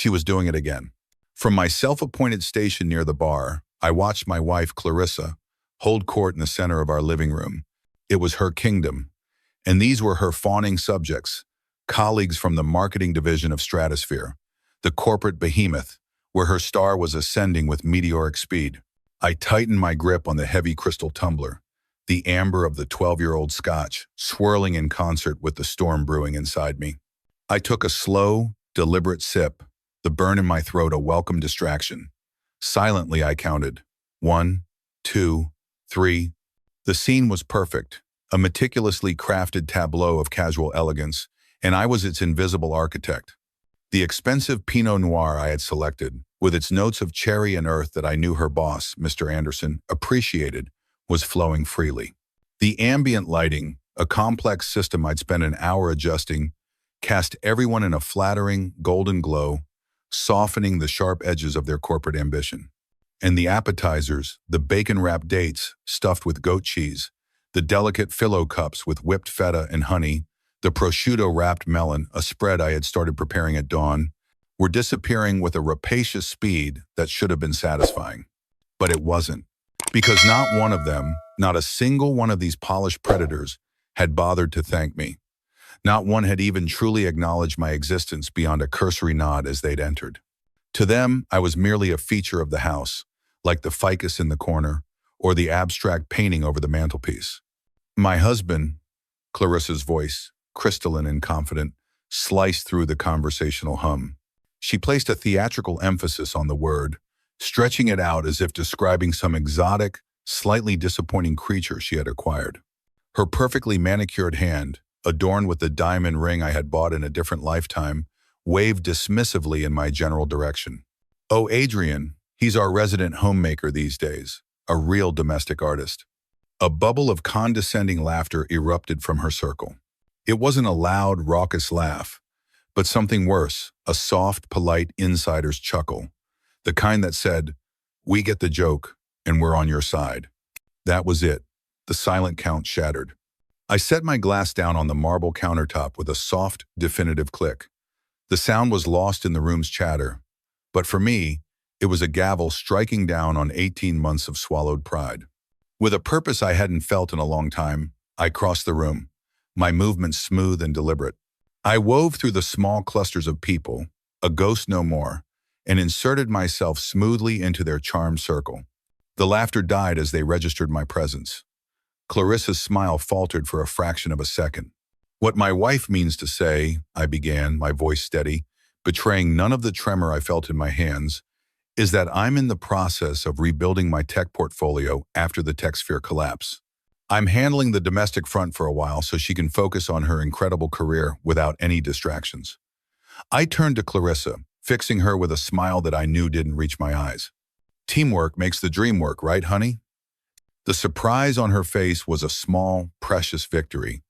She was doing it again. From my self-appointed station near the bar, I watched my wife, Clarissa, hold court in the center of our living room. It was her kingdom, and these were her fawning subjects, colleagues from the marketing division of Stratosphere, the corporate behemoth, where her star was ascending with meteoric speed. I tightened my grip on the heavy crystal tumbler, the amber of the 12-year-old scotch, swirling in concert with the storm brewing inside me. I took a slow, deliberate sip, the burn in my throat a welcome distraction. Silently, I counted. 1, 2, 3. The scene was perfect, a meticulously crafted tableau of casual elegance, and I was its invisible architect. The expensive Pinot Noir I had selected, with its notes of cherry and earth that I knew her boss, Mr. Anderson, appreciated, was flowing freely. The ambient lighting, a complex system I'd spent an hour adjusting, cast everyone in a flattering, golden glow, softening the sharp edges of their corporate ambition. And the appetizers, the bacon-wrapped dates stuffed with goat cheese, the delicate phyllo cups with whipped feta and honey, the prosciutto-wrapped melon, a spread I had started preparing at dawn, were disappearing with a rapacious speed that should have been satisfying. But it wasn't, because not one of them, not a single one of these polished predators, had bothered to thank me. Not one had even truly acknowledged my existence beyond a cursory nod as they'd entered. To them, I was merely a feature of the house, like the ficus in the corner, or the abstract painting over the mantelpiece. My husband, Clarissa's voice, crystalline and confident, sliced through the conversational hum. She placed a theatrical emphasis on the word, stretching it out as if describing some exotic, slightly disappointing creature she had acquired. Her perfectly manicured hand, adorned with the diamond ring I had bought in a different lifetime, waved dismissively in my general direction. "Oh, Adrian, he's our resident homemaker these days, a real domestic artist." A bubble of condescending laughter erupted from her circle. It wasn't a loud, raucous laugh, but something worse, a soft, polite insider's chuckle, the kind that said, "We get the joke, and we're on your side." That was it. The silent count shattered. I set my glass down on the marble countertop with a soft, definitive click. The sound was lost in the room's chatter, but for me, it was a gavel striking down on 18 months of swallowed pride. With a purpose I hadn't felt in a long time, I crossed the room, my movements smooth and deliberate. I wove through the small clusters of people, a ghost no more, and inserted myself smoothly into their charmed circle. The laughter died as they registered my presence. Clarissa's smile faltered for a fraction of a second. "What my wife means to say," I began, my voice steady, betraying none of the tremor I felt in my hands, "is that I'm in the process of rebuilding my tech portfolio after the TechSphere collapse. I'm handling the domestic front for a while so she can focus on her incredible career without any distractions." I turned to Clarissa, fixing her with a smile that I knew didn't reach my eyes. "Teamwork makes the dream work, right, honey?" The surprise on her face was a small, precious victory.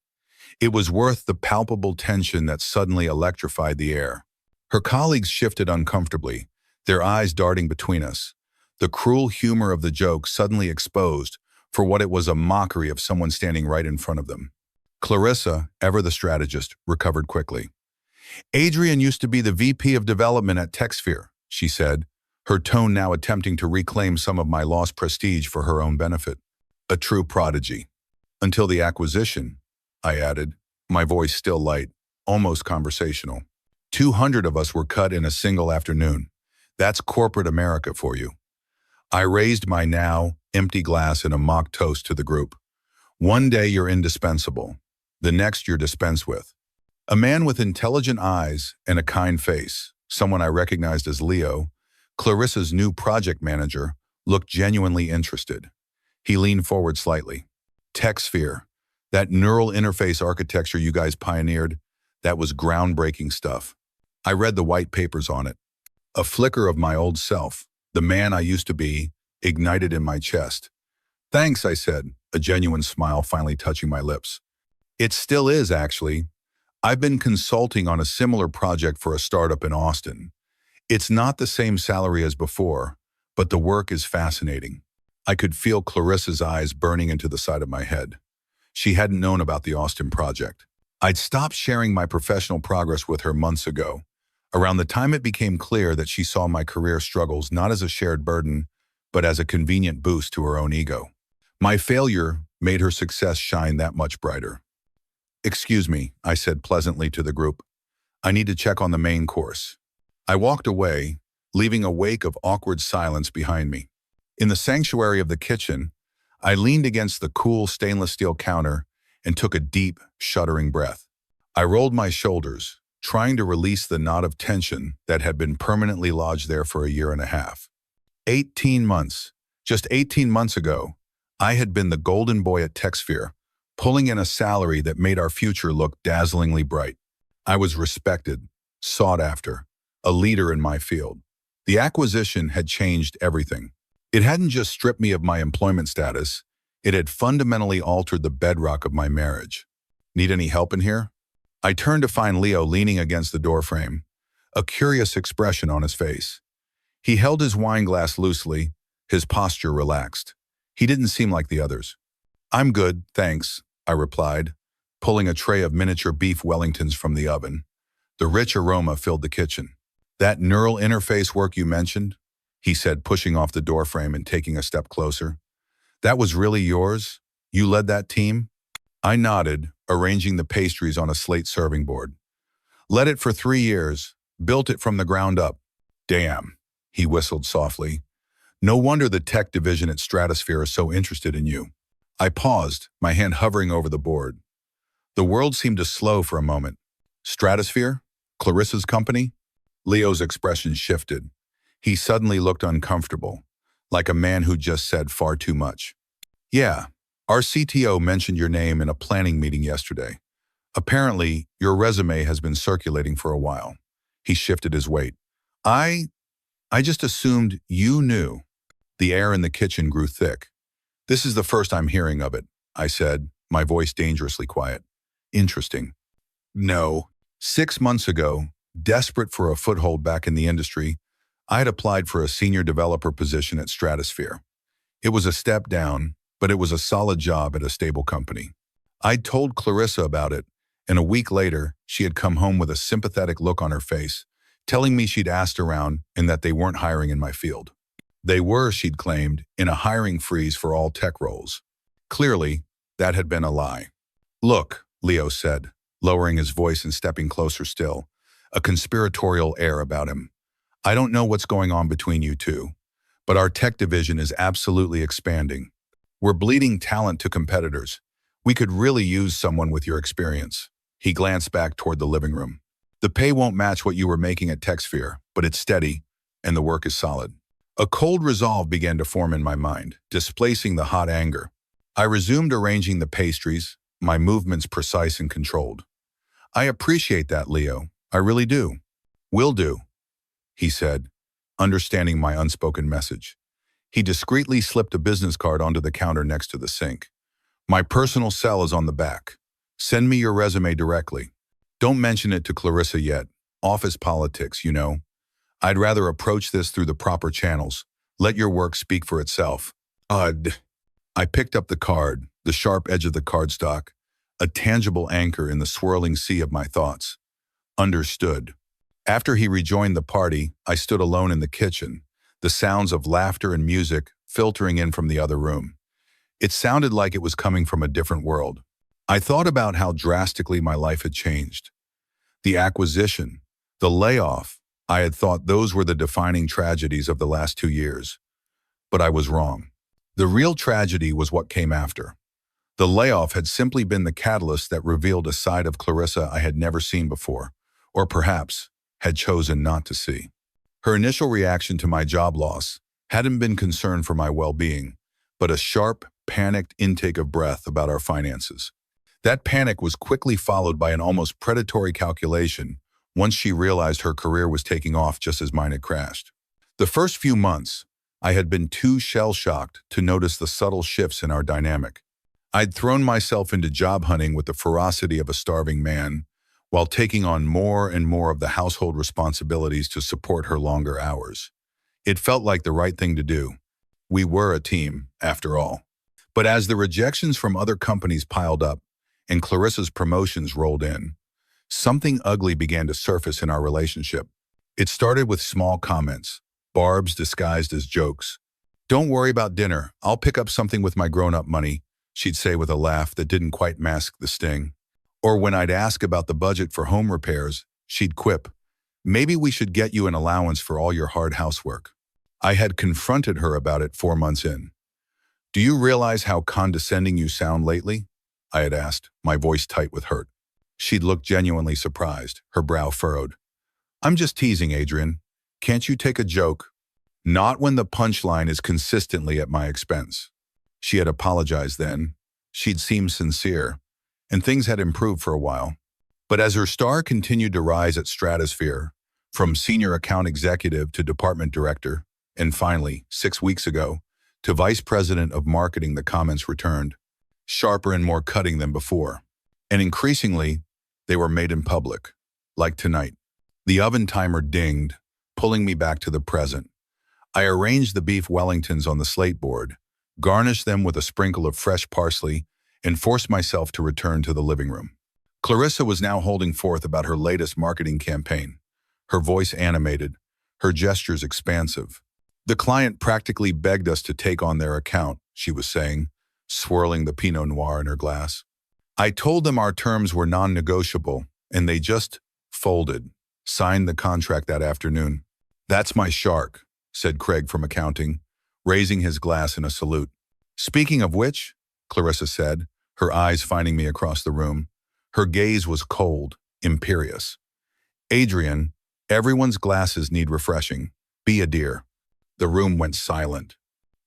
It was worth the palpable tension that suddenly electrified the air. Her colleagues shifted uncomfortably, their eyes darting between us, the cruel humor of the joke suddenly exposed for what it was, a mockery of someone standing right in front of them. Clarissa, ever the strategist, recovered quickly. "Adrian used to be the VP of development at TechSphere," she said, her tone now attempting to reclaim some of my lost prestige for her own benefit. "A true prodigy. Until the acquisition," I added, my voice still light, almost conversational. 200 of us were cut in a single afternoon. That's corporate America for you. I raised my now empty glass in a mock toast to the group. One day you're indispensable. The next you're dispensed with. A man with intelligent eyes and a kind face, someone I recognized as Leo, Clarissa's new project manager, looked genuinely interested. He leaned forward slightly. "TechSphere, that neural interface architecture you guys pioneered, that was groundbreaking stuff. I read the white papers on it. A flicker of my old self, the man I used to be, ignited in my chest. "Thanks," I said, a genuine smile finally touching my lips. "It still is, actually. I've been consulting on a similar project for a startup in Austin. It's not the same salary as before, but the work is fascinating." I could feel Clarissa's eyes burning into the side of my head. She hadn't known about the Austin project. I'd stopped sharing my professional progress with her months ago, Around the time it became clear that she saw my career struggles not as a shared burden, but as a convenient boost to her own ego. My failure made her success shine that much brighter. "Excuse me," I said pleasantly to the group. "I need to check on the main course." I walked away, leaving a wake of awkward silence behind me. In the sanctuary of the kitchen, I leaned against the cool stainless steel counter and took a deep, shuddering breath. I rolled my shoulders, trying to release the knot of tension that had been permanently lodged there for a year and a half. 18 months. Just 18 months ago, I had been the golden boy at TechSphere, pulling in a salary that made our future look dazzlingly bright. I was respected, sought after, a leader in my field. The acquisition had changed everything. It hadn't just stripped me of my employment status, it had fundamentally altered the bedrock of my marriage. "Need any help in here?" I turned to find Leo leaning against the doorframe, a curious expression on his face. He held his wine glass loosely, his posture relaxed. He didn't seem like the others. "I'm good, thanks," I replied, pulling a tray of miniature beef Wellingtons from the oven. The rich aroma filled the kitchen. "That neural interface work you mentioned," he said, pushing off the doorframe and taking a step closer. "That was really yours? You led that team?" I nodded, arranging the pastries on a slate serving board. "Led it for 3 years, built it from the ground up." "Damn," he whistled softly. "No wonder the tech division at Stratosphere is so interested in you." I paused, my hand hovering over the board. The world seemed to slow for a moment. "Stratosphere? Clarissa's company?" Leo's expression shifted. He suddenly looked uncomfortable, like a man who just said far too much. "Yeah, our CTO mentioned your name in a planning meeting yesterday. Apparently, your resume has been circulating for a while." He shifted his weight. I just assumed you knew." The air in the kitchen grew thick. "This is the first I'm hearing of it," I said, my voice dangerously quiet. "Interesting." "No." 6 months ago, desperate for a foothold back in the industry, I had applied for a senior developer position at Stratosphere. It was a step down, but it was a solid job at a stable company. I'd told Clarissa about it, and a week later, she had come home with a sympathetic look on her face, telling me she'd asked around and that they weren't hiring in my field. They were, she'd claimed, in a hiring freeze for all tech roles. Clearly, that had been a lie. "Look," Leo said, lowering his voice and stepping closer still, a conspiratorial air about him. "I don't know what's going on between you two, but our tech division is absolutely expanding. We're bleeding talent to competitors. We could really use someone with your experience." He glanced back toward the living room. "The pay won't match what you were making at TechSphere, but it's steady, and the work is solid." A cold resolve began to form in my mind, displacing the hot anger. I resumed arranging the pastries, my movements precise and controlled. "I appreciate that, Leo. I really do." "Will do," he said, understanding my unspoken message. He discreetly slipped a business card onto the counter next to the sink. "My personal cell is on the back. Send me your resume directly. Don't mention it to Clarissa yet. Office politics, you know. I'd rather approach this through the proper channels. Let your work speak for itself." I picked up the card, the sharp edge of the cardstock, a tangible anchor in the swirling sea of my thoughts. Understood. After he rejoined the party, I stood alone in the kitchen, the sounds of laughter and music filtering in from the other room. It sounded like it was coming from a different world. I thought about how drastically my life had changed. The acquisition, the layoff, I had thought those were the defining tragedies of the last 2 years. But I was wrong. The real tragedy was what came after. The layoff had simply been the catalyst that revealed a side of Clarissa I had never seen before, or perhaps had chosen not to see. Her initial reaction to my job loss hadn't been concern for my well-being, but a sharp, panicked intake of breath about our finances. That panic was quickly followed by an almost predatory calculation once she realized her career was taking off just as mine had crashed. The first few months, I had been too shell-shocked to notice the subtle shifts in our dynamic. I'd thrown myself into job hunting with the ferocity of a starving man, while taking on more and more of the household responsibilities to support her longer hours. It felt like the right thing to do. We were a team, after all. But as the rejections from other companies piled up and Clarissa's promotions rolled in, something ugly began to surface in our relationship. It started with small comments, barbs disguised as jokes. "Don't worry about dinner. I'll pick up something with my grown-up money," she'd say with a laugh that didn't quite mask the sting. Or when I'd ask about the budget for home repairs, she'd quip, "Maybe we should get you an allowance for all your hard housework." I had confronted her about it 4 months in. "Do you realize how condescending you sound lately?" I had asked, my voice tight with hurt. She'd looked genuinely surprised, her brow furrowed. "I'm just teasing, Adrian. Can't you take a joke?" Not when the punchline is consistently at my expense. She had apologized then. She'd seemed sincere, and things had improved for a while. But as her star continued to rise at stratosphere, from senior account executive to department director, and finally, 6 weeks ago, to vice president of marketing, the comments returned, sharper and more cutting than before. And increasingly, they were made in public, like tonight. The oven timer dinged, pulling me back to the present. I arranged the beef Wellingtons on the slate board, garnished them with a sprinkle of fresh parsley, and forced myself to return to the living room. Clarissa was now holding forth about her latest marketing campaign, her voice animated, her gestures expansive. "The client practically begged us to take on their account," she was saying, swirling the Pinot Noir in her glass. "I told them our terms were non-negotiable, and they just folded, signed the contract that afternoon." "That's my shark," said Craig from accounting, raising his glass in a salute. "Speaking of which," Clarissa said, her eyes finding me across the room. Her gaze was cold, imperious. "Adrian, everyone's glasses need refreshing. Be a dear." The room went silent.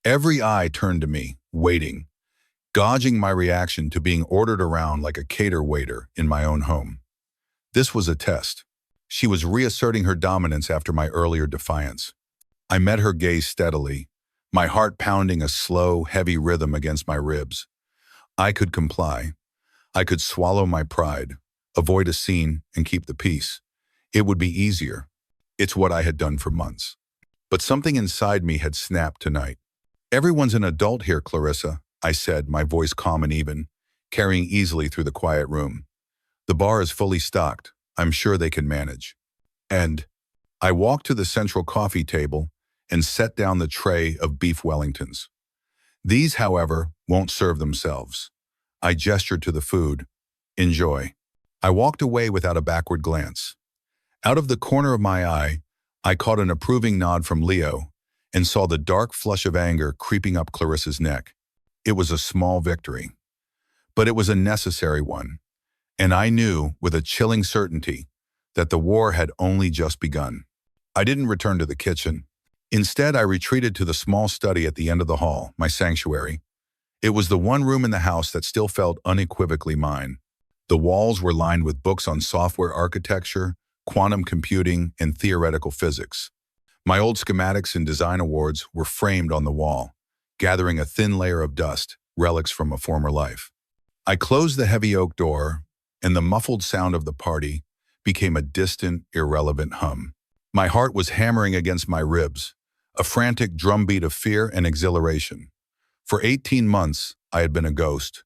Every eye turned to me, waiting, gauging my reaction to being ordered around like a cater waiter in my own home. This was a test. She was reasserting her dominance after my earlier defiance. I met her gaze steadily, my heart pounding a slow, heavy rhythm against my ribs. I could comply. I could swallow my pride, avoid a scene, and keep the peace. It would be easier. It's what I had done for months. But something inside me had snapped tonight. "Everyone's an adult here, Clarissa," I said, my voice calm and even, carrying easily through the quiet room. "The bar is fully stocked. I'm sure they can manage." And I walked to the central coffee table and set down the tray of beef Wellingtons. "These, however, won't serve themselves." I gestured to the food. "Enjoy." I walked away without a backward glance. Out of the corner of my eye, I caught an approving nod from Leo and saw the dark flush of anger creeping up Clarissa's neck. It was a small victory, but it was a necessary one, and I knew with a chilling certainty that the war had only just begun. I didn't return to the kitchen. Instead, I retreated to the small study at the end of the hall, my sanctuary. It was the one room in the house that still felt unequivocally mine. The walls were lined with books on software architecture, quantum computing, and theoretical physics. My old schematics and design awards were framed on the wall, gathering a thin layer of dust, relics from a former life. I closed the heavy oak door, and the muffled sound of the party became a distant, irrelevant hum. My heart was hammering against my ribs, a frantic drumbeat of fear and exhilaration. For 18 months, I had been a ghost,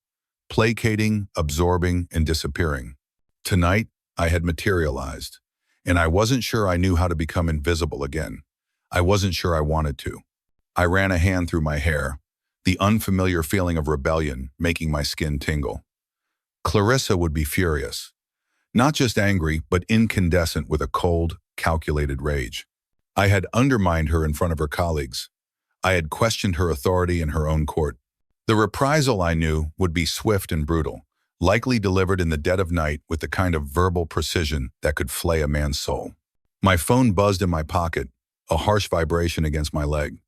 placating, absorbing, and disappearing. Tonight, I had materialized, and I wasn't sure I knew how to become invisible again. I wasn't sure I wanted to. I ran a hand through my hair, the unfamiliar feeling of rebellion making my skin tingle. Clarissa would be furious. Not just angry, but incandescent with a cold, calculated rage. I had undermined her in front of her colleagues. I had questioned her authority in her own court. The reprisal, I knew, would be swift and brutal, likely delivered in the dead of night with the kind of verbal precision that could flay a man's soul. My phone buzzed in my pocket, a harsh vibration against my leg.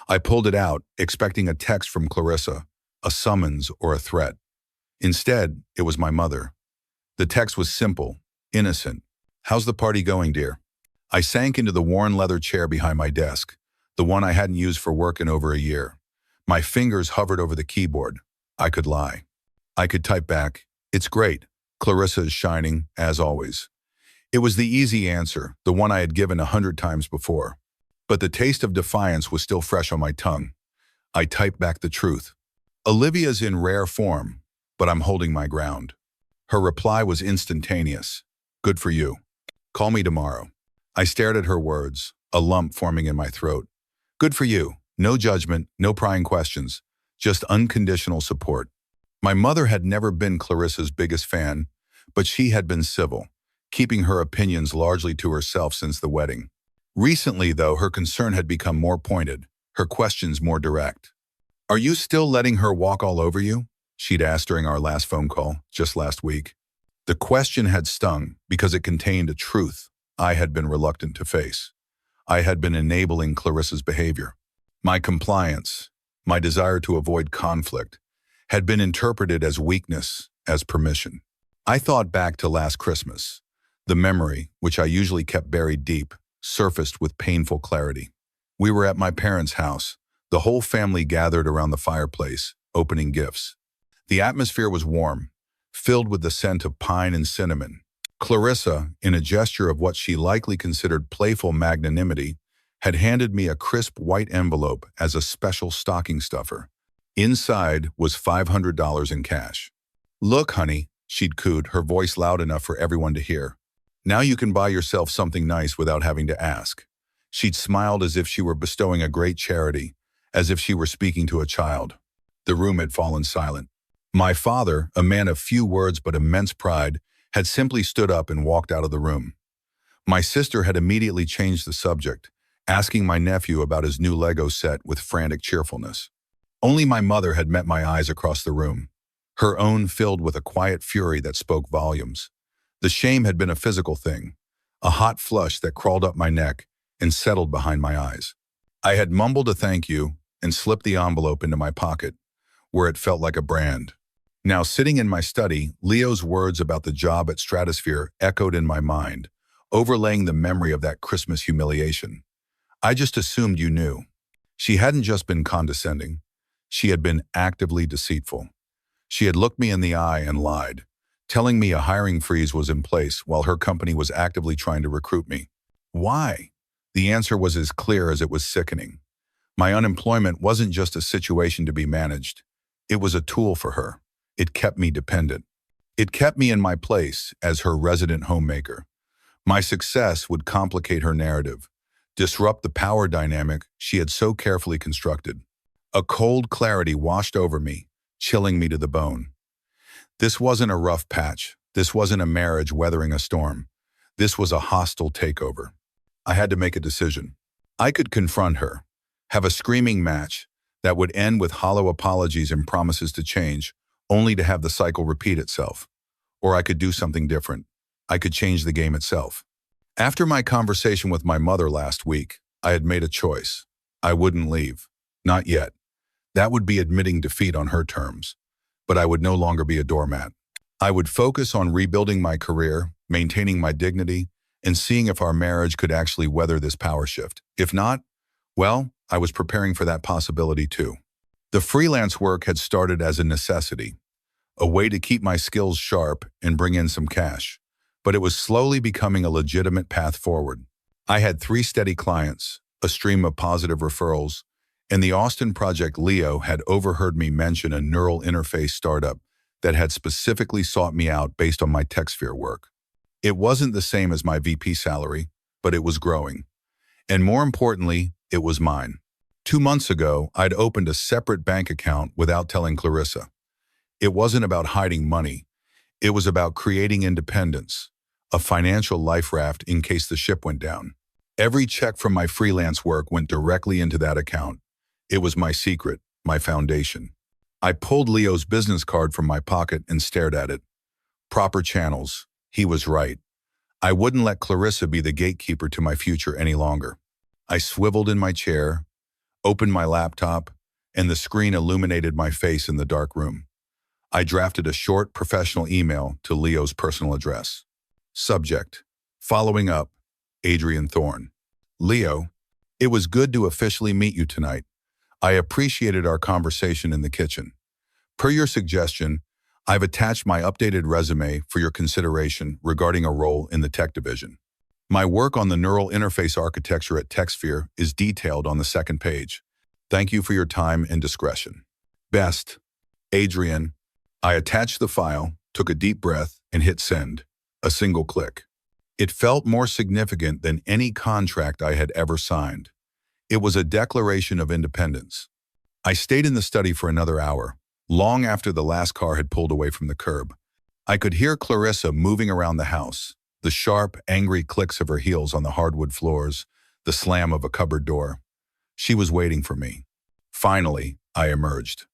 I pulled it out, expecting a text from Clarissa, a summons or a threat. Instead, it was my mother. The text was simple, innocent. "How's the party going, dear?" I sank into the worn leather chair behind my desk, the one I hadn't used for work in over a year. My fingers hovered over the keyboard. I could lie. I could type back, "It's great. Clarissa is shining, as always." It was the easy answer, the one I had given 100 times before. But the taste of defiance was still fresh on my tongue. I typed back the truth. "Olivia's in rare form, but I'm holding my ground." Her reply was instantaneous. "Good for you. Call me tomorrow." I stared at her words, a lump forming in my throat. Good for you. No judgment, no prying questions, just unconditional support. My mother had never been Clarissa's biggest fan, but she had been civil, keeping her opinions largely to herself since the wedding. Recently, though, her concern had become more pointed, her questions more direct. Are you still letting her walk all over you? She'd asked during our last phone call, just last week. The question had stung because it contained a truth I had been reluctant to face. I had been enabling Clarissa's behavior. My compliance, my desire to avoid conflict, had been interpreted as weakness, as permission. I thought back to last Christmas. The memory, which I usually kept buried deep, surfaced with painful clarity. We were at my parents' house, the whole family gathered around the fireplace, opening gifts. The atmosphere was warm, filled with the scent of pine and cinnamon. Clarissa, in a gesture of what she likely considered playful magnanimity, had handed me a crisp white envelope as a special stocking stuffer. Inside was $500 in cash. Look, honey, she'd cooed, her voice loud enough for everyone to hear. Now you can buy yourself something nice without having to ask. She'd smiled as if she were bestowing a great charity, as if she were speaking to a child. The room had fallen silent. My father, a man of few words but immense pride, had simply stood up and walked out of the room. My sister had immediately changed the subject, asking my nephew about his new Lego set with frantic cheerfulness. Only my mother had met my eyes across the room, her own filled with a quiet fury that spoke volumes. The shame had been a physical thing, a hot flush that crawled up my neck and settled behind my eyes. I had mumbled a thank you and slipped the envelope into my pocket, where it felt like a brand. Now, sitting in my study, Leo's words about the job at Stratosphere echoed in my mind, overlaying the memory of that Christmas humiliation. I just assumed you knew. She hadn't just been condescending. She had been actively deceitful. She had looked me in the eye and lied, telling me a hiring freeze was in place while her company was actively trying to recruit me. Why? The answer was as clear as it was sickening. My unemployment wasn't just a situation to be managed. It was a tool for her. It kept me dependent. It kept me in my place as her resident homemaker. My success would complicate her narrative, disrupt the power dynamic she had so carefully constructed. A cold clarity washed over me, chilling me to the bone. This wasn't a rough patch. This wasn't a marriage weathering a storm. This was a hostile takeover. I had to make a decision. I could confront her, have a screaming match that would end with hollow apologies and promises to change, only to have the cycle repeat itself. Or I could do something different. I could change the game itself. After my conversation with my mother last week, I had made a choice. I wouldn't leave. Not yet. That would be admitting defeat on her terms. But I would no longer be a doormat. I would focus on rebuilding my career, maintaining my dignity, and seeing if our marriage could actually weather this power shift. If not, well, I was preparing for that possibility too. The freelance work had started as a necessity, a way to keep my skills sharp and bring in some cash, but it was slowly becoming a legitimate path forward. I had 3 steady clients, a stream of positive referrals, and the Austin project Leo had overheard me mention a neural interface startup that had specifically sought me out based on my TechSphere work. It wasn't the same as my VP salary, but it was growing. And more importantly, it was mine. 2 months ago, I'd opened a separate bank account without telling Clarissa. It wasn't about hiding money. It was about creating independence, a financial life raft in case the ship went down. Every check from my freelance work went directly into that account. It was my secret, my foundation. I pulled Leo's business card from my pocket and stared at it. Proper channels. He was right. I wouldn't let Clarissa be the gatekeeper to my future any longer. I swiveled in my chair, opened my laptop, and the screen illuminated my face in the dark room. I drafted a short, professional email to Leo's personal address. Subject: Following up, Adrian Thorne. Leo, it was good to officially meet you tonight. I appreciated our conversation in the kitchen. Per your suggestion, I've attached my updated resume for your consideration regarding a role in the tech division. My work on the neural interface architecture at TechSphere is detailed on the second page. Thank you for your time and discretion. Best, Adrian. I attached the file, took a deep breath, and hit send. A single click. It felt more significant than any contract I had ever signed. It was a declaration of independence. I stayed in the study for another hour, long after the last car had pulled away from the curb. I could hear Clarissa moving around the house, the sharp, angry clicks of her heels on the hardwood floors, the slam of a cupboard door. She was waiting for me. Finally, I emerged.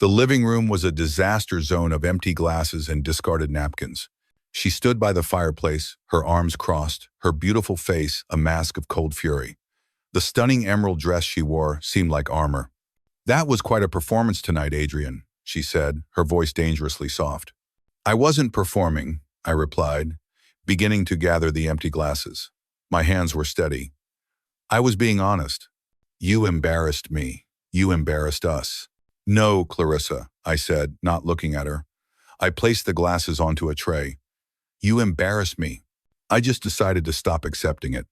The living room was a disaster zone of empty glasses and discarded napkins. She stood by the fireplace, her arms crossed, her beautiful face a mask of cold fury. The stunning emerald dress she wore seemed like armor. "That was quite a performance tonight, Adrian," she said, her voice dangerously soft. "I wasn't performing," I replied, beginning to gather the empty glasses. My hands were steady. "I was being honest. You embarrassed me. You embarrassed us." "No, Clarissa," I said, not looking at her. I placed the glasses onto a tray. "You embarrassed me. I just decided to stop accepting it."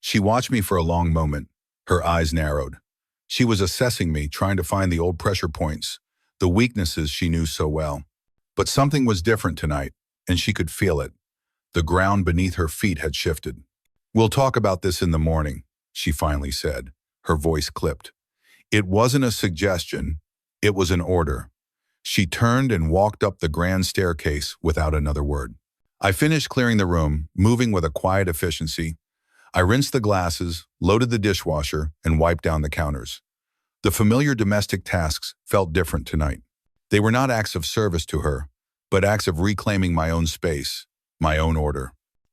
She watched me for a long moment. Her eyes narrowed. She was assessing me, trying to find the old pressure points, the weaknesses she knew so well. But something was different tonight, and she could feel it. The ground beneath her feet had shifted. "We'll talk about this in the morning," she finally said, her voice clipped. It wasn't a suggestion, it was an order. She turned and walked up the grand staircase without another word. I finished clearing the room, moving with a quiet efficiency. I rinsed the glasses, loaded the dishwasher, and wiped down the counters. The familiar domestic tasks felt different tonight. They were not acts of service to her, but acts of reclaiming my own space, my own order.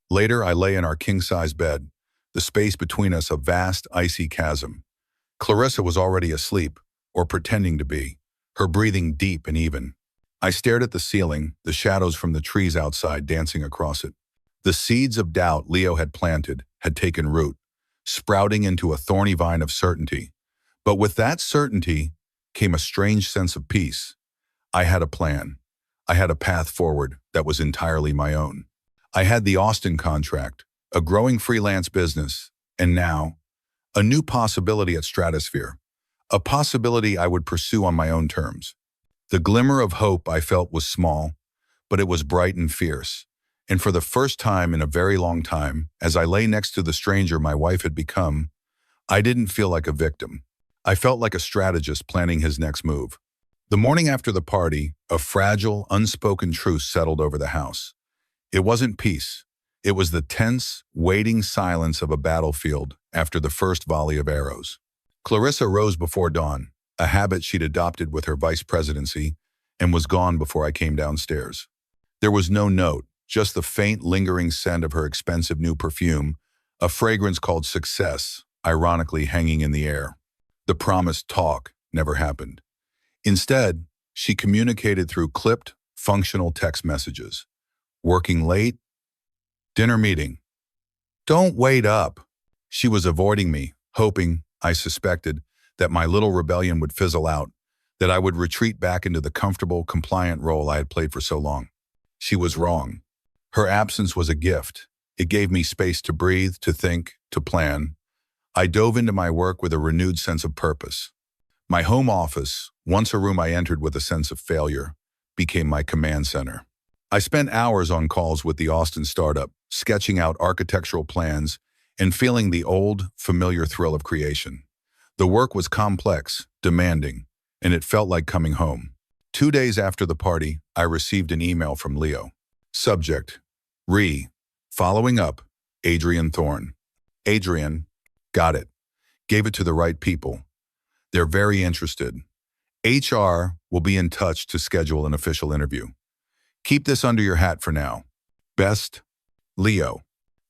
Later, I lay in our king-size bed, the space between us a vast, icy chasm. Clarissa was already asleep, or pretending to be, her breathing deep and even. I stared at the ceiling, the shadows from the trees outside dancing across it. The seeds of doubt Leo had planted had taken root, sprouting into a thorny vine of certainty. But with that certainty came a strange sense of peace. I had a plan. I had a path forward that was entirely my own. I had the Austin contract, a growing freelance business, and now, a new possibility at Stratosphere, a possibility I would pursue on my own terms. The glimmer of hope I felt was small, but it was bright and fierce. And for the first time in a very long time, as I lay next to the stranger my wife had become, I didn't feel like a victim. I felt like a strategist planning his next move. The morning after the party, a fragile, unspoken truce settled over the house. It wasn't peace. It was the tense, waiting silence of a battlefield after the first volley of arrows. Clarissa rose before dawn, a habit she'd adopted with her vice presidency, and was gone before I came downstairs. There was no note, just the faint, lingering scent of her expensive new perfume, a fragrance called Success, ironically hanging in the air. The promised talk never happened. Instead, she communicated through clipped, functional text messages. Working late? Dinner meeting. Don't wait up. She was avoiding me, hoping, I suspected, that my little rebellion would fizzle out, that I would retreat back into the comfortable, compliant role I had played for so long. She was wrong. Her absence was a gift. It gave me space to breathe, to think, to plan. I dove into my work with a renewed sense of purpose. My home office, once a room I entered with a sense of failure, became my command center. I spent hours on calls with the Austin startup, sketching out architectural plans and feeling the old, familiar thrill of creation. The work was complex, demanding, and it felt like coming home. 2 days after the party, I received an email from Leo. Subject: following up, Adrian Thorne. Adrian, got it. Gave it to the right people. They're very interested. HR will be in touch to schedule an official interview. Keep this under your hat for now. Best, Leo.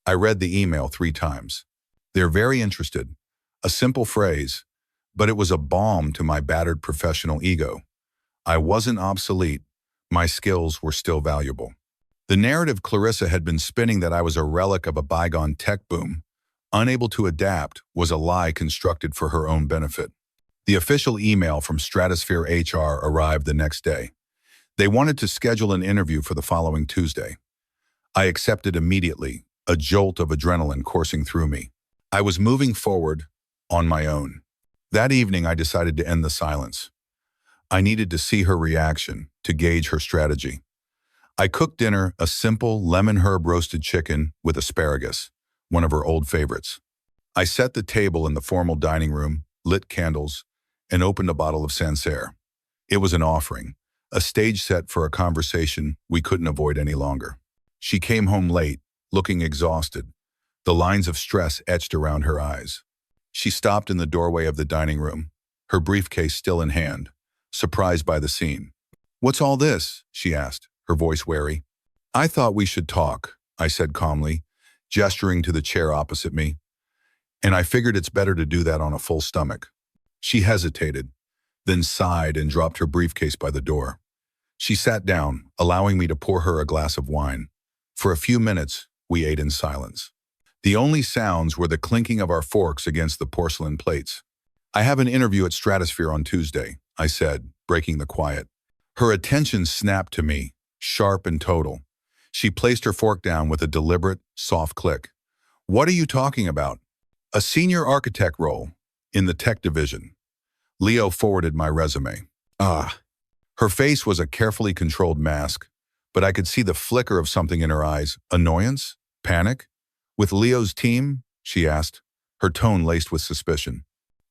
I read the email 3 times. They're very interested. A simple phrase, but it was a balm to my battered professional ego. I wasn't obsolete. My skills were still valuable. The narrative Clarissa had been spinning that I was a relic of a bygone tech boom, unable to adapt, was a lie constructed for her own benefit. The official email from Stratosphere HR arrived the next day. They wanted to schedule an interview for the following Tuesday. I accepted immediately, a jolt of adrenaline coursing through me. I was moving forward on my own. That evening, I decided to end the silence. I needed to see her reaction, to gauge her strategy. I cooked dinner, a simple lemon herb roasted chicken with asparagus, one of her old favorites. I set the table in the formal dining room, lit candles, and opened a bottle of Sancerre. It was an offering, a stage set for a conversation we couldn't avoid any longer. She came home late, looking exhausted, the lines of stress etched around her eyes. She stopped in the doorway of the dining room, her briefcase still in hand, surprised by the scene. "What's all this?" she asked, her voice wary. "I thought we should talk," I said calmly, gesturing to the chair opposite me. "And I figured it's better to do that on a full stomach." She hesitated, then sighed and dropped her briefcase by the door. She sat down, allowing me to pour her a glass of wine. For a few minutes, we ate in silence. The only sounds were the clinking of our forks against the porcelain plates. "I have an interview at Stratosphere on Tuesday," I said, breaking the quiet. Her attention snapped to me, sharp and total. She placed her fork down with a deliberate, soft click. "What are you talking about?" "A senior architect role in the tech division." Leo forwarded my resume. Ah. Her face was a carefully controlled mask, but I could see the flicker of something in her eyes. Annoyance? Panic? "With Leo's team?" she asked, her tone laced with suspicion.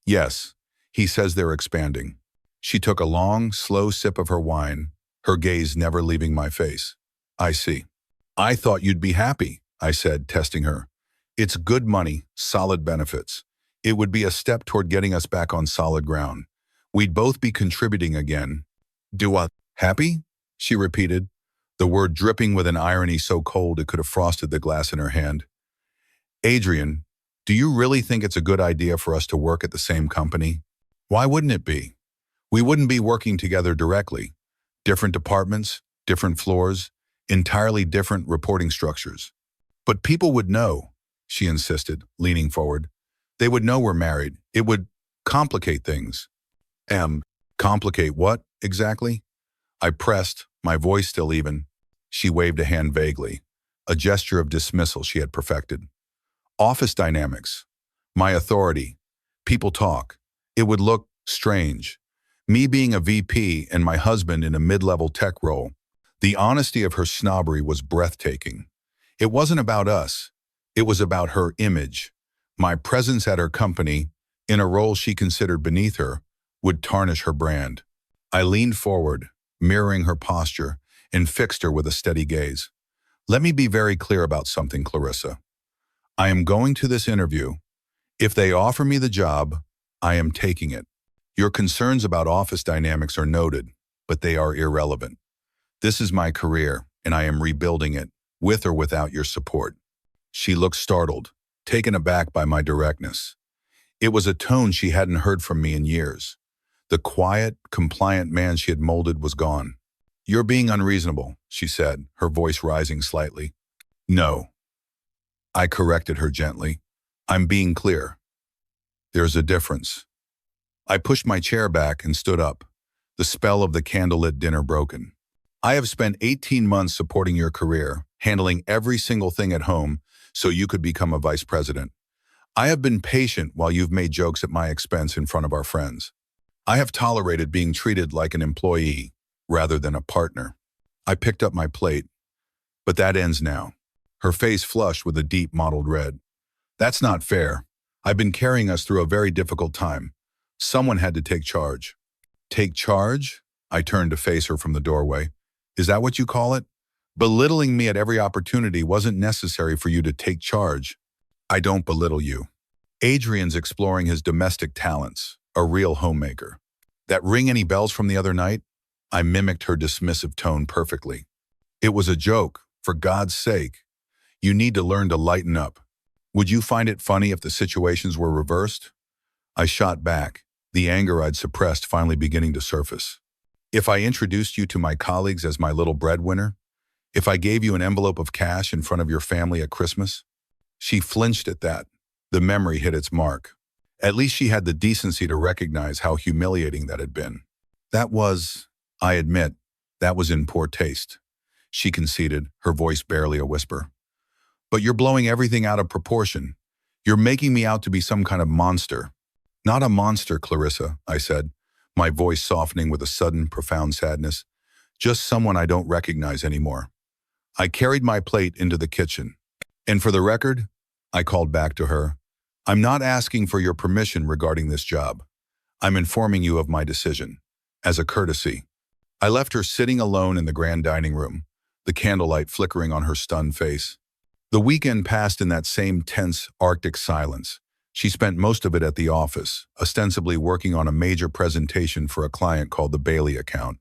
"Yes, he says they're expanding." She took a long, slow sip of her wine, her gaze never leaving my face. "I see. I thought you'd be happy," I said, testing her. "It's good money, solid benefits. It would be a step toward getting us back on solid ground. We'd both be contributing again." "Do what? Happy?" she repeated, the word dripping with an irony so cold it could have frosted the glass in her hand. "Adrian, do you really think it's a good idea for us to work at the same company? Why wouldn't it be? We wouldn't be working together directly. Different departments, different floors, entirely different reporting structures. But people would know," she insisted, leaning forward. "They would know we're married. It would complicate things." Complicate what, exactly?" I pressed, my voice still even. She waved a hand vaguely, a gesture of dismissal she had perfected. "Office dynamics. My authority. People talk. It would look strange. Me being a VP and my husband in a mid-level tech role." The honesty of her snobbery was breathtaking. It wasn't about us. It was about her image. My presence at her company, in a role she considered beneath her, would tarnish her brand. I leaned forward, mirroring her posture, and fixed her with a steady gaze. "Let me be very clear about something, Clarissa. I am going to this interview. If they offer me the job, I am taking it. Your concerns about office dynamics are noted, but they are irrelevant. This is my career, and I am rebuilding it, with or without your support." She looked startled, taken aback by my directness. It was a tone she hadn't heard from me in years. The quiet, compliant man she had molded was gone. "You're being unreasonable," she said, her voice rising slightly. "No." I corrected her gently. "I'm being clear. There's a difference." I pushed my chair back and stood up, the spell of the candlelit dinner broken. "I have spent 18 months supporting your career, handling every single thing at home so you could become a vice president. I have been patient while you've made jokes at my expense in front of our friends. I have tolerated being treated like an employee rather than a partner." I picked up my plate. "But that ends now." Her face flushed with a deep mottled red. "That's not fair. I've been carrying us through a very difficult time. Someone had to take charge." "Take charge?" I turned to face her from the doorway. "Is that what you call it? Belittling me at every opportunity wasn't necessary for you to take charge." "I don't belittle you. Adrian's exploring his domestic talents, a real homemaker. That ring any bells from the other night?" I mimicked her dismissive tone perfectly. "It was a joke, for God's sake. You need to learn to lighten up. Would you find it funny if the situations were reversed?" I shot back, the anger I'd suppressed finally beginning to surface. "If I introduced you to my colleagues as my little breadwinner? If I gave you an envelope of cash in front of your family at Christmas?" She flinched at that. The memory hit its mark. At least she had the decency to recognize how humiliating that had been. I admit, that was in poor taste," she conceded, her voice barely a whisper. "But you're blowing everything out of proportion. You're making me out to be some kind of monster." "Not a monster, Clarissa," I said, my voice softening with a sudden, profound sadness. "Just someone I don't recognize anymore." I carried my plate into the kitchen. And for the record, I called back to her, I'm not asking for your permission regarding this job. I'm informing you of my decision. As a courtesy. I left her sitting alone in the grand dining room, the candlelight flickering on her stunned face. The weekend passed in that same tense Arctic silence. She spent most of it at the office, ostensibly working on a major presentation for a client called the Bailey account.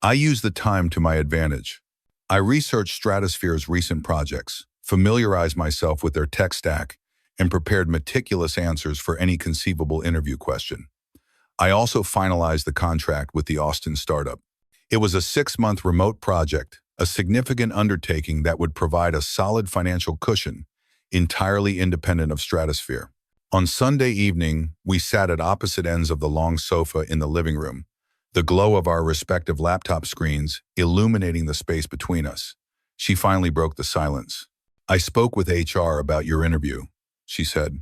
I used the time to my advantage. I researched Stratosphere's recent projects, familiarized myself with their tech stack, and prepared meticulous answers for any conceivable interview question. I also finalized the contract with the Austin startup. It was a 6-month remote project, a significant undertaking that would provide a solid financial cushion, entirely independent of Stratosphere. On Sunday evening, we sat at opposite ends of the long sofa in the living room, the glow of our respective laptop screens illuminating the space between us. She finally broke the silence. I spoke with HR about your interview, she said,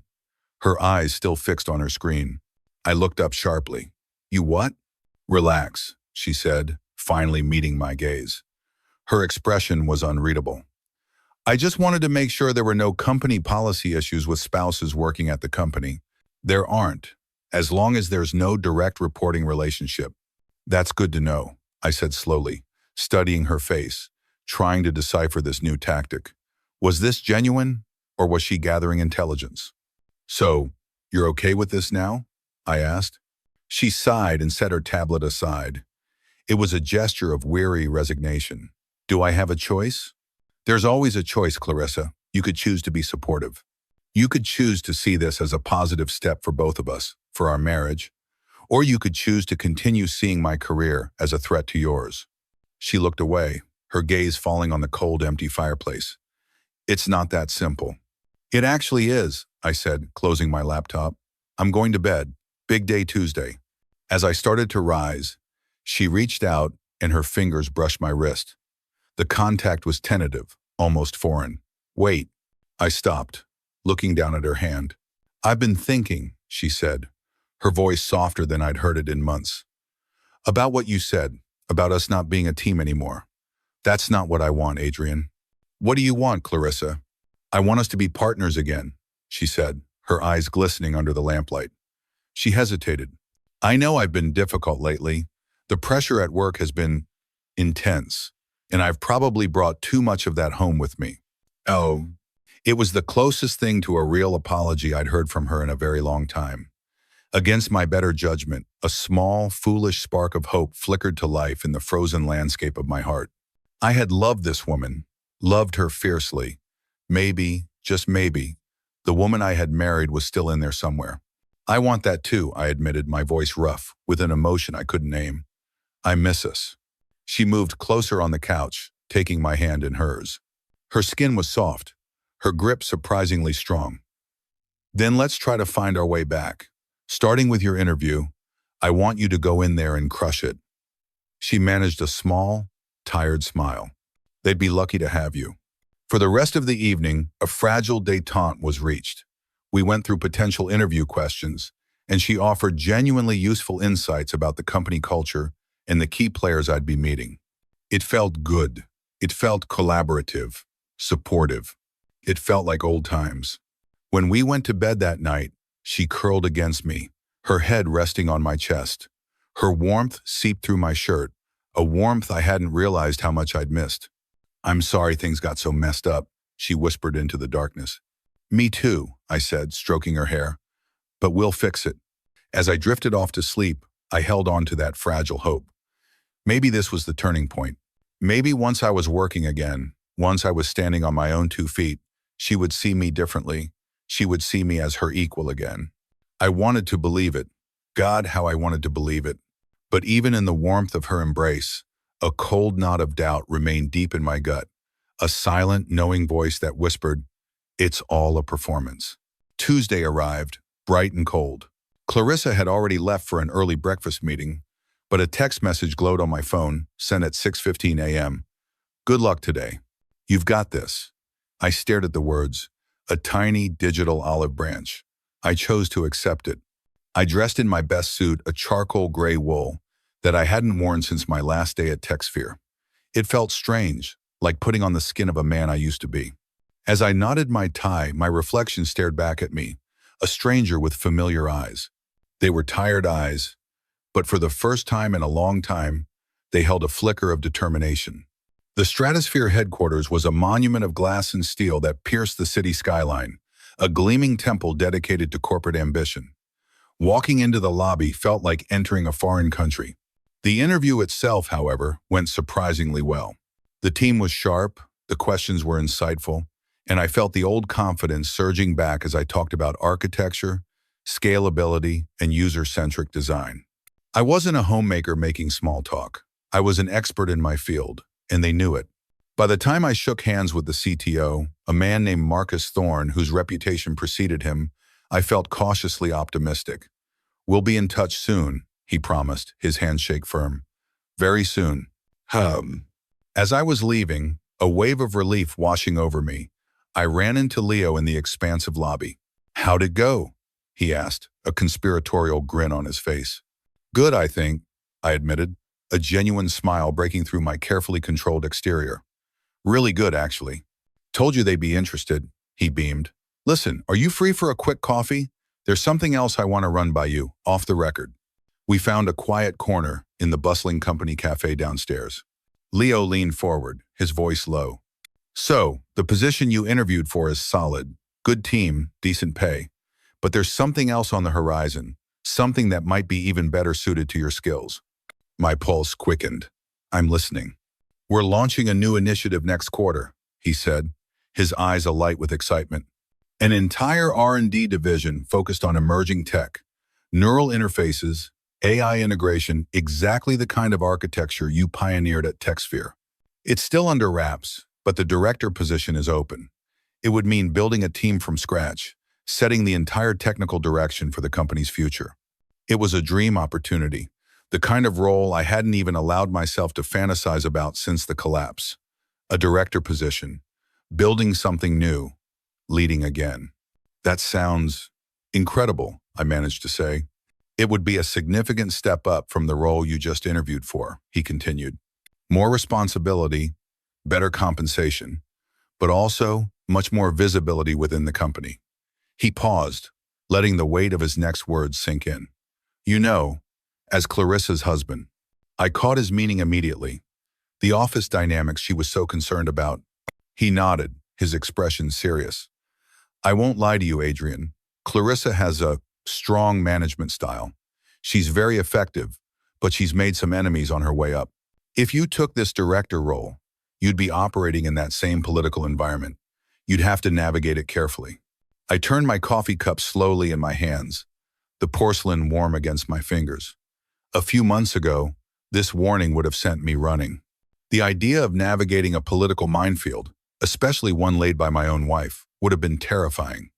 her eyes still fixed on her screen. I looked up sharply. You what? Relax, she said, finally meeting my gaze. Her expression was unreadable. I just wanted to make sure there were no company policy issues with spouses working at the company. There aren't, as long as there's no direct reporting relationship. That's good to know, I said slowly, studying her face, trying to decipher this new tactic. Was this genuine, or was she gathering intelligence? So, you're okay with this now? I asked. She sighed and set her tablet aside. It was a gesture of weary resignation. Do I have a choice? There's always a choice, Clarissa. You could choose to be supportive. You could choose to see this as a positive step for both of us, for our marriage. Or you could choose to continue seeing my career as a threat to yours. She looked away, her gaze falling on the cold, empty fireplace. It's not that simple. It actually is, I said, closing my laptop. I'm going to bed. Big day Tuesday. As I started to rise, she reached out and her fingers brushed my wrist. The contact was tentative, almost foreign. Wait. I stopped, looking down at her hand. I've been thinking, she said, her voice softer than I'd heard it in months. About what you said, about us not being a team anymore. That's not what I want, Adrian. What do you want, Clarissa? I want us to be partners again, she said, her eyes glistening under the lamplight. She hesitated. I know I've been difficult lately. The pressure at work has been intense, and I've probably brought too much of that home with me. Oh, it was the closest thing to a real apology I'd heard from her in a very long time. Against my better judgment, a small, foolish spark of hope flickered to life in the frozen landscape of my heart. I had loved this woman, loved her fiercely. Maybe, just maybe, the woman I had married was still in there somewhere. I want that too, I admitted, my voice rough, with an emotion I couldn't name. I miss us. She moved closer on the couch, taking my hand in hers. Her skin was soft, her grip surprisingly strong. Then let's try to find our way back. Starting with your interview, I want you to go in there and crush it. She managed a small, tired smile. They'd be lucky to have you. For the rest of the evening, a fragile détente was reached. We went through potential interview questions, and she offered genuinely useful insights about the company culture and the key players I'd be meeting. It felt good. It felt collaborative, supportive. It felt like old times. When we went to bed that night, she curled against me, her head resting on my chest. Her warmth seeped through my shirt, a warmth I hadn't realized how much I'd missed. I'm sorry things got so messed up, she whispered into the darkness. Me too, I said, stroking her hair. But we'll fix it. As I drifted off to sleep, I held on to that fragile hope. Maybe this was the turning point. Maybe once I was working again, once I was standing on my own 2 feet, she would see me differently. She would see me as her equal again. I wanted to believe it. God, how I wanted to believe it. But even in the warmth of her embrace, a cold knot of doubt remained deep in my gut, a silent, knowing voice that whispered, it's all a performance. Tuesday arrived, bright and cold. Clarissa had already left for an early breakfast meeting, but a text message glowed on my phone, sent at 6:15 a.m. Good luck today. You've got this. I stared at the words, a tiny digital olive branch. I chose to accept it. I dressed in my best suit, a charcoal gray wool, that I hadn't worn since my last day at TechSphere. It felt strange, like putting on the skin of a man I used to be. As I knotted my tie, my reflection stared back at me, a stranger with familiar eyes. They were tired eyes, but for the first time in a long time, they held a flicker of determination. The Stratosphere headquarters was a monument of glass and steel that pierced the city skyline, a gleaming temple dedicated to corporate ambition. Walking into the lobby felt like entering a foreign country. The interview itself, however, went surprisingly well. The team was sharp, the questions were insightful, and I felt the old confidence surging back as I talked about architecture, scalability, and user-centric design. I wasn't a homemaker making small talk. I was an expert in my field, and they knew it. By the time I shook hands with the CTO, a man named Marcus Thorne, whose reputation preceded him, I felt cautiously optimistic. "We'll be in touch soon," he promised, his handshake firm. "Very soon." As I was leaving, a wave of relief washing over me, I ran into Leo in the expansive lobby. "How'd it go?" he asked, a conspiratorial grin on his face. "Good, I think," I admitted, a genuine smile breaking through my carefully controlled exterior. "Really good, actually. Told you they'd be interested," he beamed. "Listen, are you free for a quick coffee? There's something else I want to run by you, off the record." We found a quiet corner in the bustling company cafe downstairs. Leo leaned forward, his voice low. "So, the position you interviewed for is solid. Good team, decent pay. But there's something else on the horizon, something that might be even better suited to your skills." My pulse quickened. "I'm listening." "We're launching a new initiative next quarter," he said, his eyes alight with excitement. "An entire R&D division focused on emerging tech, neural interfaces, AI integration, exactly the kind of architecture you pioneered at TechSphere. It's still under wraps, but the director position is open. It would mean building a team from scratch, setting the entire technical direction for the company's future. It was a dream opportunity, the kind of role I hadn't even allowed myself to fantasize about since the collapse. A director position, building something new, leading again. "That sounds incredible," I managed to say. "It would be a significant step up from the role you just interviewed for," he continued. "More responsibility, better compensation, but also much more visibility within the company." He paused, letting the weight of his next words sink in. "You know, as Clarissa's husband." I caught his meaning immediately. The office dynamics she was so concerned about. He nodded, his expression serious. "I won't lie to you, Adrian. Clarissa has a strong management style. She's very effective, but she's made some enemies on her way up. If you took this director role, you'd be operating in that same political environment. You'd have to navigate it carefully." I turned my coffee cup slowly in my hands, the porcelain warm against my fingers. A few months ago, this warning would have sent me running. The idea of navigating a political minefield, especially one laid by my own wife, would have been terrifying.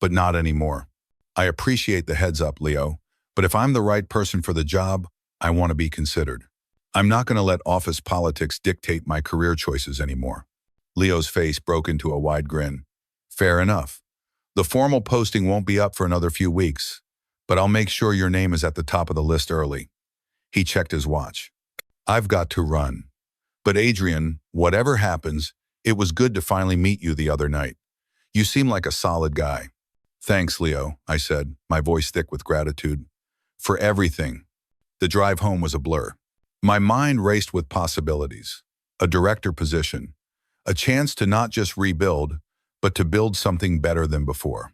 But not anymore. "I appreciate the heads up, Leo, but if I'm the right person for the job, I want to be considered. I'm not going to let office politics dictate my career choices anymore." Leo's face broke into a wide grin. "Fair enough. The formal posting won't be up for another few weeks, but I'll make sure your name is at the top of the list early." He checked his watch. "I've got to run. But Adrian, whatever happens, it was good to finally meet you the other night. You seem like a solid guy." "Thanks, Leo," I said, my voice thick with gratitude. "For everything." The drive home was a blur. My mind raced with possibilities. A director position. A chance to not just rebuild, but to build something better than before.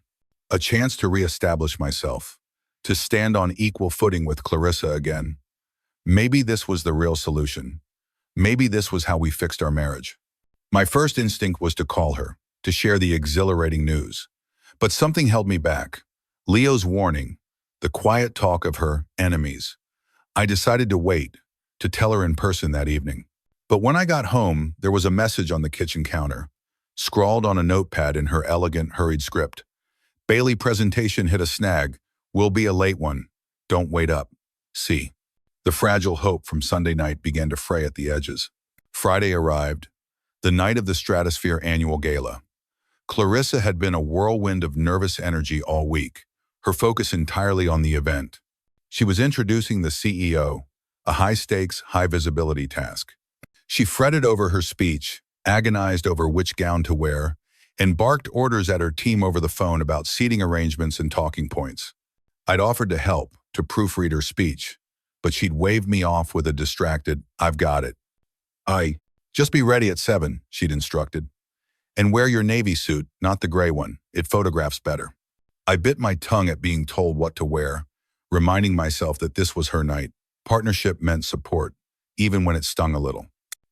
A chance to reestablish myself. To stand on equal footing with Clarissa again. Maybe this was the real solution. Maybe this was how we fixed our marriage. My first instinct was to call her, to share the exhilarating news. But something held me back. Leo's warning, the quiet talk of her enemies. I decided to wait, to tell her in person that evening. But when I got home, there was a message on the kitchen counter, scrawled on a notepad in her elegant, hurried script. "Bailey presentation hit a snag. Will be a late one. Don't wait up. See." The fragile hope from Sunday night began to fray at the edges. Friday arrived, the night of the Stratosphere annual gala. Clarissa had been a whirlwind of nervous energy all week, her focus entirely on the event. She was introducing the CEO, a high-stakes, high-visibility task. She fretted over her speech, agonized over which gown to wear, and barked orders at her team over the phone about seating arrangements and talking points. I'd offered to help, to proofread her speech, but she'd waved me off with a distracted, "I've got it." Just be ready at 7, she'd instructed. And wear your navy suit, not the gray one. It photographs better. I bit my tongue at being told what to wear, reminding myself that this was her night. Partnership meant support, even when it stung a little.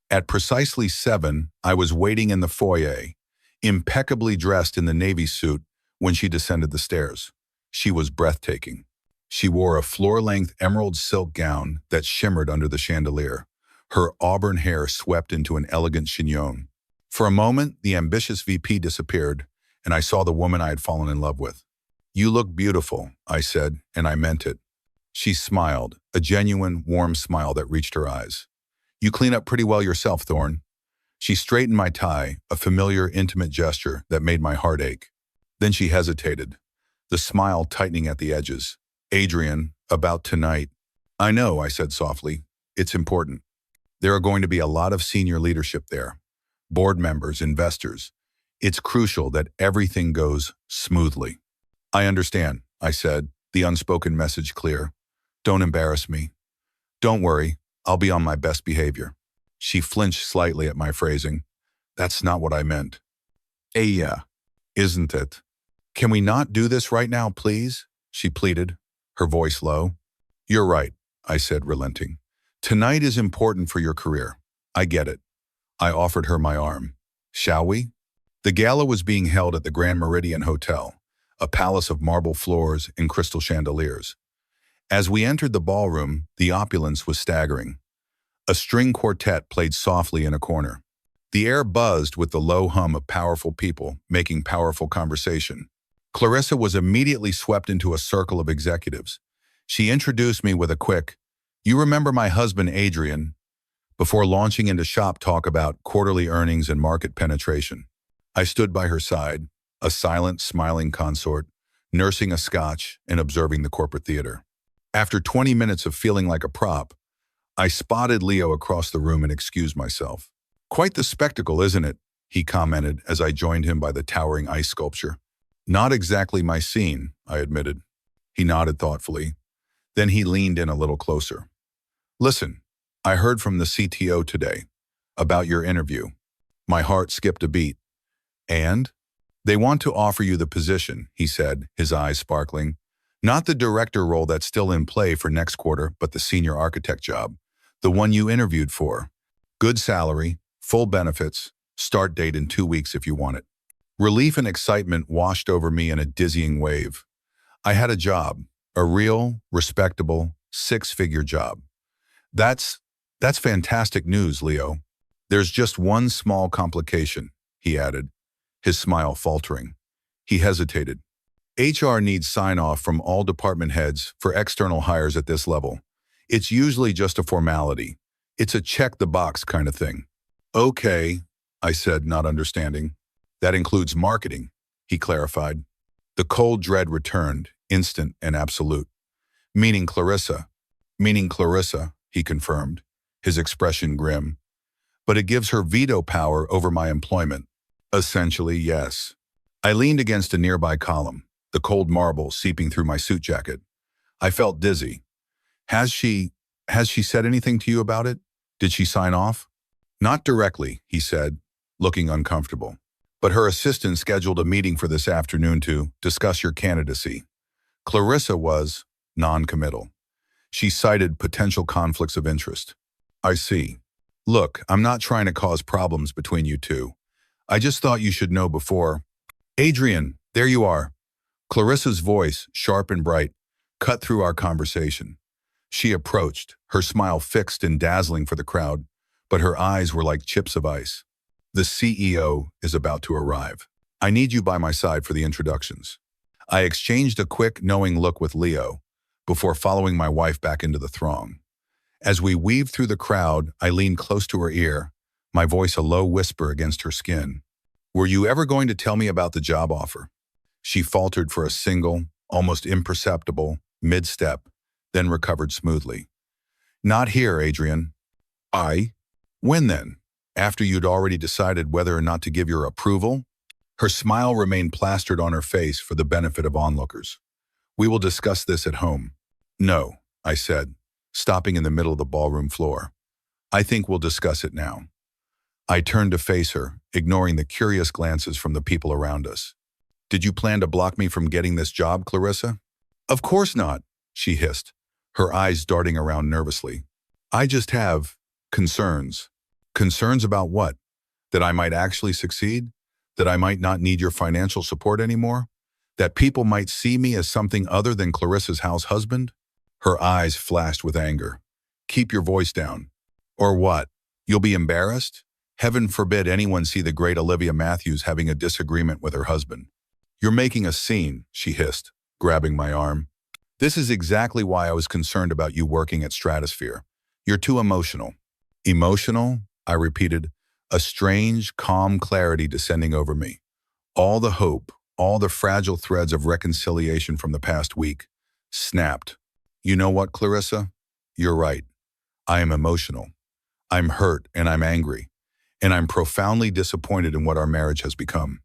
At precisely 7, I was waiting in the foyer, impeccably dressed in the navy suit when she descended the stairs. She was breathtaking. She wore a floor-length emerald silk gown that shimmered under the chandelier. Her auburn hair swept into an elegant chignon. For a moment, the ambitious VP disappeared, and I saw the woman I had fallen in love with. "You look beautiful," I said, and I meant it. She smiled, a genuine, warm smile that reached her eyes. "You clean up pretty well yourself, Thorne." She straightened my tie, a familiar, intimate gesture that made my heart ache. Then she hesitated, the smile tightening at the edges. "Adrian, about tonight." "I know," I said softly. "It's important. There are going to be a lot of senior leadership there. Board members, investors. It's crucial that everything goes smoothly." "I understand," I said, the unspoken message clear. "Don't embarrass me." "Don't worry, I'll be on my best behavior." She flinched slightly at my phrasing. "That's not what I meant." Yeah, isn't it?" "Can we not do this right now, please?" she pleaded, her voice low. "You're right," I said, relenting. "Tonight is important for your career. I get it." I offered her my arm. "Shall we?" The gala was being held at the Grand Meridian Hotel, a palace of marble floors and crystal chandeliers. As we entered the ballroom, the opulence was staggering. A string quartet played softly in a corner. The air buzzed with the low hum of powerful people making powerful conversation. Clarissa was immediately swept into a circle of executives. She introduced me with a quick, "You remember my husband, Adrian," before launching into shop talk about quarterly earnings and market penetration. I stood by her side, a silent, smiling consort, nursing a scotch and observing the corporate theater. After 20 minutes of feeling like a prop, I spotted Leo across the room and excused myself. "Quite the spectacle, isn't it?" he commented as I joined him by the towering ice sculpture. "Not exactly my scene," I admitted. He nodded thoughtfully. Then he leaned in a little closer. "Listen, I heard from the CTO today about your interview." My heart skipped a beat. "And?" "They want to offer you the position," he said, his eyes sparkling. "Not the director role that's still in play for next quarter, but the senior architect job. The one you interviewed for. Good salary, full benefits, start date in 2 weeks if you want it." Relief and excitement washed over me in a dizzying wave. I had a job, a real, respectable, 6-figure job. That's fantastic news, Leo. There's just one small complication," he added, his smile faltering. He hesitated. "HR needs sign-off from all department heads for external hires at this level. It's usually just a formality. It's a check-the-box kind of thing." "Okay," I said, not understanding. "That includes marketing," he clarified. The cold dread returned, instant and absolute. Meaning Clarissa," he confirmed, his expression grim. "But it gives her veto power over my employment." "Essentially, yes." I leaned against a nearby column, the cold marble seeping through my suit jacket. I felt dizzy. Has she said anything to you about it? Did she sign off?" "Not directly," he said, looking uncomfortable. "But her assistant scheduled a meeting for this afternoon to discuss your candidacy." Clarissa was non-committal. She cited potential conflicts of interest. "I see. Look, I'm not trying to cause problems between you two. I just thought you should know before." "Adrian, there you are." Clarissa's voice, sharp and bright, cut through our conversation. She approached, her smile fixed and dazzling for the crowd, but her eyes were like chips of ice. "The CEO is about to arrive. I need you by my side for the introductions." I exchanged a quick, knowing look with Leo before following my wife back into the throng. As we weaved through the crowd, I leaned close to her ear, my voice a low whisper against her skin. "Were you ever going to tell me about the job offer?" She faltered for a single, almost imperceptible, mid-step, then recovered smoothly. "Not here, Adrian." "When then?" After you'd already decided whether or not to give your approval? Her smile remained plastered on her face for the benefit of onlookers. We will discuss this at home. No, I said, stopping in the middle of the ballroom floor. I think we'll discuss it now. I turned to face her, ignoring the curious glances from the people around us. Did you plan to block me from getting this job, Clarissa? Of course not, she hissed, her eyes darting around nervously. I just have concerns. Concerns about what? That I might actually succeed? That I might not need your financial support anymore? That people might see me as something other than Clarissa's house husband? Her eyes flashed with anger. Keep your voice down. Or what? You'll be embarrassed? Heaven forbid anyone see the great Olivia Matthews having a disagreement with her husband. You're making a scene, she hissed, grabbing my arm. This is exactly why I was concerned about you working at Stratosphere. You're too emotional. Emotional? I repeated, a strange, calm clarity descending over me. All the hope, all the fragile threads of reconciliation from the past week, snapped. You know what, Clarissa? You're right. I am emotional. I'm hurt and I'm angry. And I'm profoundly disappointed in what our marriage has become.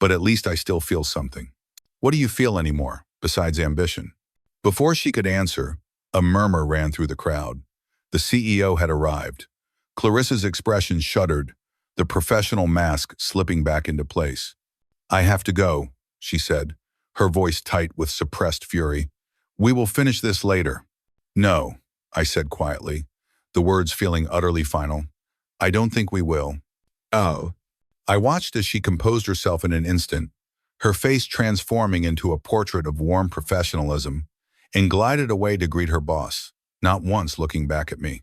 But at least I still feel something. What do you feel anymore, besides ambition? Before she could answer, a murmur ran through the crowd. The CEO had arrived. Clarissa's expression shuddered, the professional mask slipping back into place. I have to go, she said, her voice tight with suppressed fury. We will finish this later. No, I said quietly, the words feeling utterly final. I don't think we will. Oh. I watched as she composed herself in an instant, her face transforming into a portrait of warm professionalism, and glided away to greet her boss, not once looking back at me.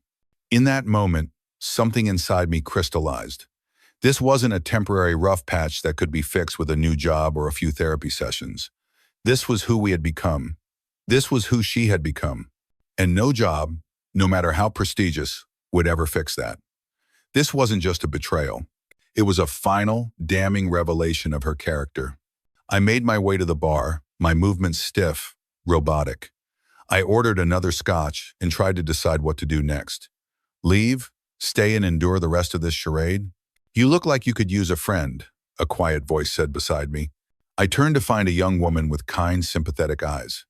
In that moment, something inside me crystallized. This wasn't a temporary rough patch that could be fixed with a new job or a few therapy sessions. This was who we had become. This was who she had become. And no job, no matter how prestigious, would ever fix that. This wasn't just a betrayal. It was a final, damning revelation of her character. I made my way to the bar, my movements stiff, robotic. I ordered another scotch and tried to decide what to do next. Leave? Stay and endure the rest of this charade? You look like you could use a friend, a quiet voice said beside me. I turned to find a young woman with kind, sympathetic eyes.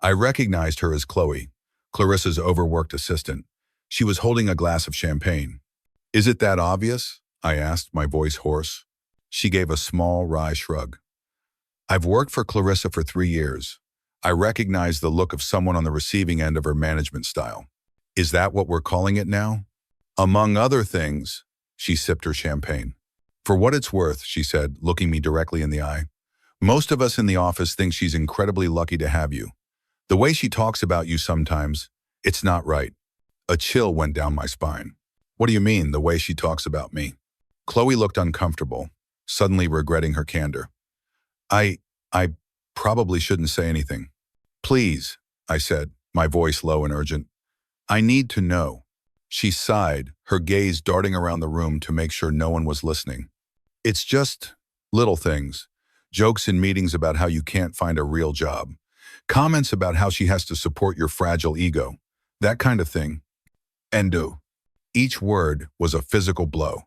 I recognized her as Chloe, Clarissa's overworked assistant. She was holding a glass of champagne. Is it that obvious? I asked, my voice hoarse. She gave a small, wry shrug. I've worked for Clarissa for 3 years. I recognize the look of someone on the receiving end of her management style. Is that what we're calling it now? Among other things, she sipped her champagne. For what it's worth, she said, looking me directly in the eye. Most of us in the office think she's incredibly lucky to have you. The way she talks about you sometimes, it's not right. A chill went down my spine. What do you mean, the way she talks about me? Chloe looked uncomfortable, suddenly regretting her candor. I probably shouldn't say anything. Please, I said, my voice low and urgent. I need to know. She sighed, her gaze darting around the room to make sure no one was listening. It's just little things. Jokes in meetings about how you can't find a real job. Comments about how she has to support your fragile ego. That kind of thing. Endo. Each word was a physical blow,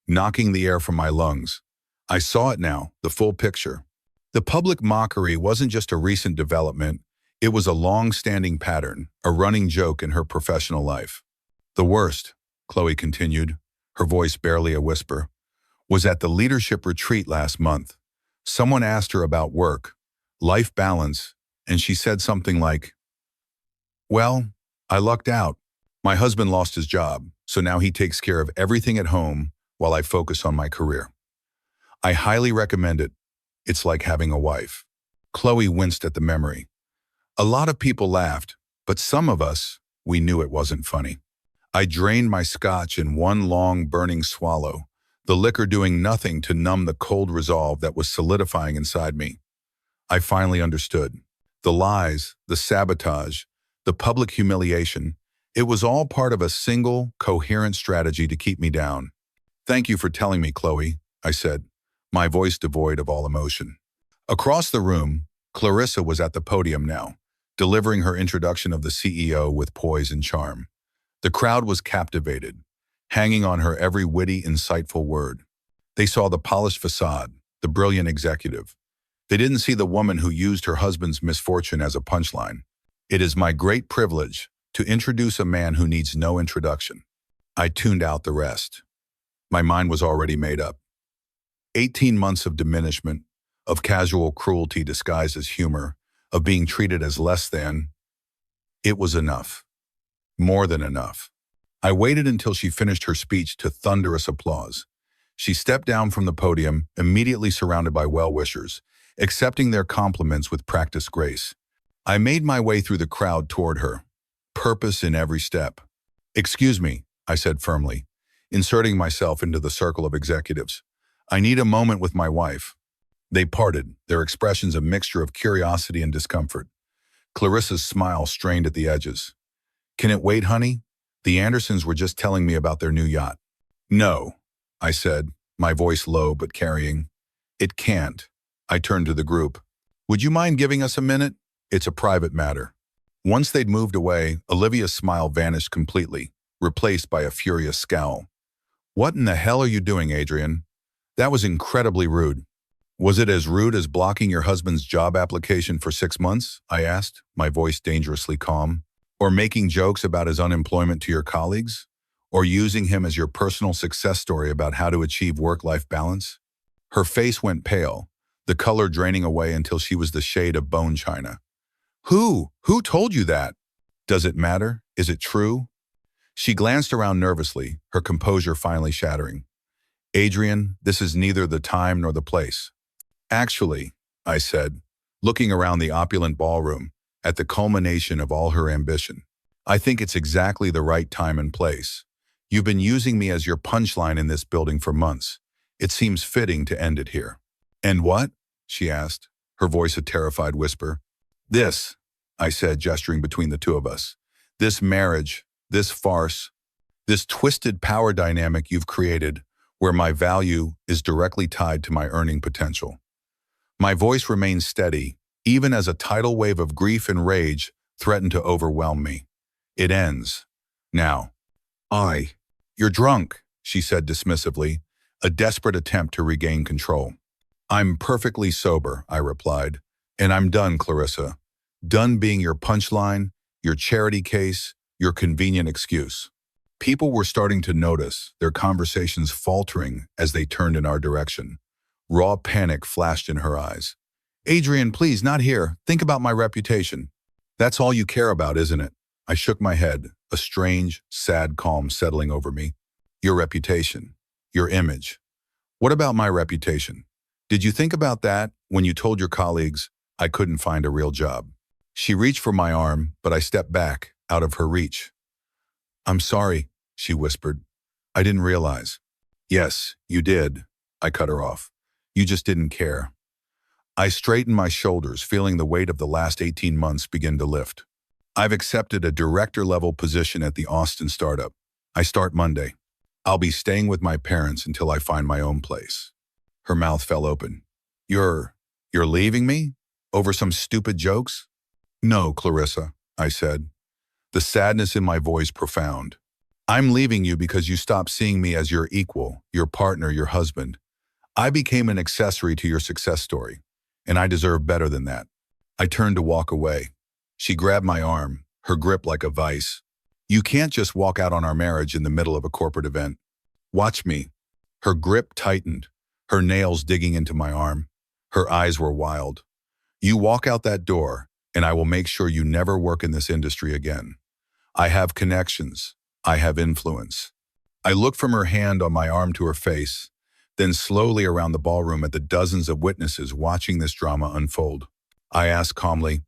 knocking the air from my lungs. I saw it now, the full picture. The public mockery wasn't just a recent development, it was a long-standing pattern, a running joke in her professional life. The worst, Chloe continued, her voice barely a whisper, was at the leadership retreat last month. Someone asked her about work, life balance, and she said something like, well, I lucked out. My husband lost his job, so now he takes care of everything at home while I focus on my career. I highly recommend it. It's like having a wife. Chloe winced at the memory. A lot of people laughed, but some of us, we knew it wasn't funny. I drained my scotch in one long, burning swallow, the liquor doing nothing to numb the cold resolve that was solidifying inside me. I finally understood. The lies, the sabotage, the public humiliation, it was all part of a single, coherent strategy to keep me down. Thank you for telling me, Chloe, I said, my voice devoid of all emotion. Across the room, Clarissa was at the podium now, delivering her introduction of the CEO with poise and charm. The crowd was captivated. hanging on her every witty, insightful word. They saw the polished facade, the brilliant executive. They didn't see the woman who used her husband's misfortune as a punchline. It is my great privilege to introduce a man who needs no introduction. I tuned out the rest. My mind was already made up. 18 months of diminishment, of casual cruelty disguised as humor, of being treated as less than. It was enough. More than enough. I waited until she finished her speech to thunderous applause. She stepped down from the podium, immediately surrounded by well-wishers, accepting their compliments with practiced grace. I made my way through the crowd toward her, purpose in every step. "Excuse me," I said firmly, inserting myself into the circle of executives. "I need a moment with my wife." They parted, their expressions a mixture of curiosity and discomfort. Clarissa's smile strained at the edges. "Can it wait, honey? The Andersons were just telling me about their new yacht." "No," I said, my voice low but carrying. "It can't." I turned to the group. "Would you mind giving us a minute? It's a private matter." Once they'd moved away, Olivia's smile vanished completely, replaced by a furious scowl. "What in the hell are you doing, Adrian? That was incredibly rude." "Was it as rude as blocking your husband's job application for 6 months?" I asked, my voice dangerously calm. "Or making jokes about his unemployment to your colleagues? Or using him as your personal success story about how to achieve work-life balance?" Her face went pale, the color draining away until she was the shade of bone china. Who told you that? Does it matter? Is it true?" She glanced around nervously, her composure finally shattering. "Adrian, this is neither the time nor the place." "Actually," I said, looking around the opulent ballroom, at the culmination of all her ambition, "I think it's exactly the right time and place. You've been using me as your punchline in this building for months. It seems fitting to end it here." "And what?" she asked, her voice a terrified whisper. "This," I said, gesturing between the two of us. "This marriage, this farce, this twisted power dynamic you've created where my value is directly tied to my earning potential." My voice remained steady, even as a tidal wave of grief and rage threatened to overwhelm me. "It ends. Now." "You're drunk," she said dismissively, a desperate attempt to regain control. "I'm perfectly sober," I replied. "And I'm done, Clarissa. Done being your punchline, your charity case, your convenient excuse." People were starting to notice, their conversations faltering as they turned in our direction. Raw panic flashed in her eyes. "Adrian, please, not here. Think about my reputation." "That's all you care about, isn't it?" I shook my head, a strange, sad calm settling over me. "Your reputation. Your image. What about my reputation? Did you think about that when you told your colleagues I couldn't find a real job?" She reached for my arm, but I stepped back, out of her reach. "I'm sorry," she whispered. "I didn't realize." "Yes, you did," I cut her off. "You just didn't care." I straightened my shoulders, feeling the weight of the last 18 months begin to lift. "I've accepted a director-level position at the Austin startup. I start Monday. I'll be staying with my parents until I find my own place." Her mouth fell open. You're leaving me? Over some stupid jokes?" "No, Clarissa," I said, the sadness in my voice profound. "I'm leaving you because you stopped seeing me as your equal, your partner, your husband. I became an accessory to your success story, and I deserve better than that." I turned to walk away. She grabbed my arm, her grip like a vice. "You can't just walk out on our marriage in the middle of a corporate event. Watch me." Her grip tightened, her nails digging into my arm. Her eyes were wild. "You walk out that door, and I will make sure you never work in this industry again. I have connections. I have influence." I looked from her hand on my arm to her face, then slowly around the ballroom at the dozens of witnesses watching this drama unfold. I asked calmly,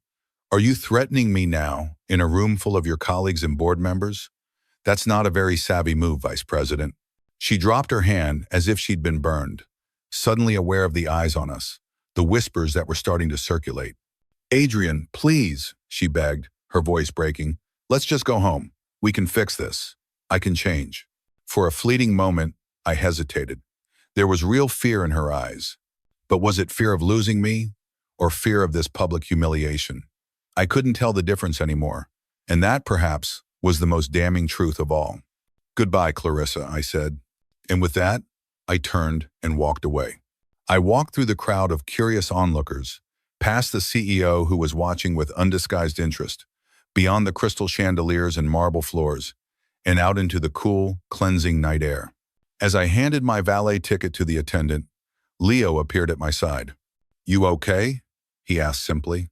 "Are you threatening me now, in a room full of your colleagues and board members? That's not a very savvy move, Vice President." She dropped her hand as if she'd been burned, suddenly aware of the eyes on us, the whispers that were starting to circulate. "Adrian, please," she begged, her voice breaking. "Let's just go home. We can fix this. I can change." For a fleeting moment, I hesitated. There was real fear in her eyes. But was it fear of losing me, or fear of this public humiliation? I couldn't tell the difference anymore, and that, perhaps, was the most damning truth of all. "Goodbye, Clarissa," I said. And with that, I turned and walked away. I walked through the crowd of curious onlookers, past the CEO who was watching with undisguised interest, beyond the crystal chandeliers and marble floors, and out into the cool, cleansing night air. As I handed my valet ticket to the attendant, Leo appeared at my side. "You okay?" he asked simply.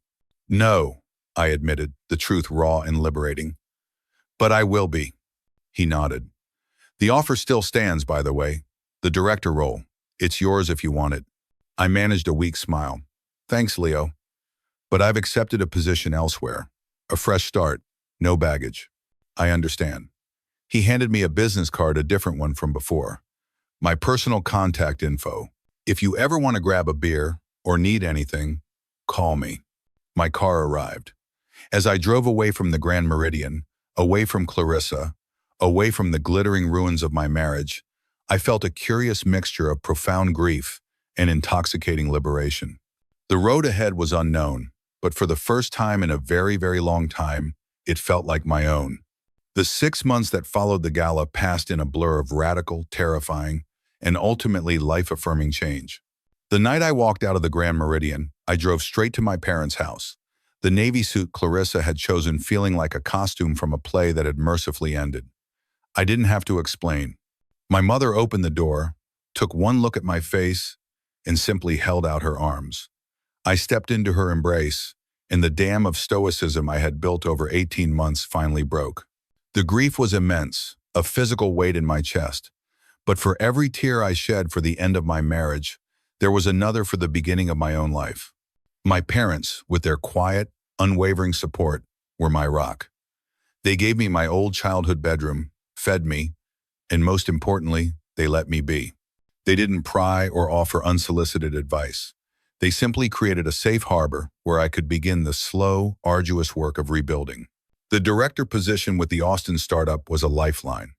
"No," I admitted, the truth raw and liberating. "But I will be." He nodded. "The offer still stands, by the way. The director role. It's yours if you want it." I managed a weak smile. "Thanks, Leo. But I've accepted a position elsewhere. A fresh start. No baggage." "I understand." He handed me a business card, a different one from before. "My personal contact info. If you ever want to grab a beer or need anything, call me." My car arrived. As I drove away from the Grand Meridian, away from Clarissa, away from the glittering ruins of my marriage, I felt a curious mixture of profound grief and intoxicating liberation. The road ahead was unknown, but for the first time in a very, very long time, it felt like my own. The 6 months that followed the gala passed in a blur of radical, terrifying, and ultimately life-affirming change. The night I walked out of the Grand Meridian, I drove straight to my parents' house. The navy suit Clarissa had chosen feeling like a costume from a play that had mercifully ended. I didn't have to explain. My mother opened the door, took one look at my face, and simply held out her arms. I stepped into her embrace, and the dam of stoicism I had built over 18 months finally broke. The grief was immense, a physical weight in my chest. But for every tear I shed for the end of my marriage, there was another for the beginning of my own life. My parents, with their quiet, unwavering support, were my rock. They gave me my old childhood bedroom, fed me, and most importantly, they let me be. They didn't pry or offer unsolicited advice. They simply created a safe harbor where I could begin the slow, arduous work of rebuilding. The director position with the Austin startup was a lifeline.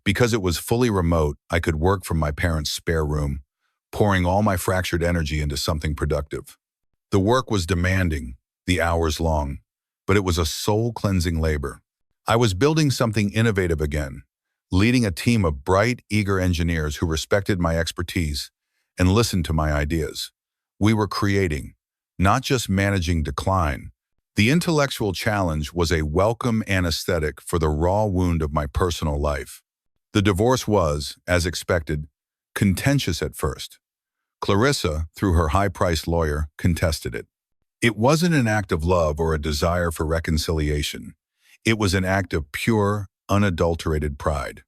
Because it was fully remote, I could work from my parents' spare room, pouring all my fractured energy into something productive. The work was demanding, the hours long, but it was a soul-cleansing labor. I was building something innovative again, leading a team of bright, eager engineers who respected my expertise and listened to my ideas. We were creating, not just managing decline. The intellectual challenge was a welcome anesthetic for the raw wound of my personal life. The divorce was, as expected, contentious at first. Clarissa, through her high-priced lawyer, contested it. It wasn't an act of love or a desire for reconciliation. It was an act of pure, unadulterated pride.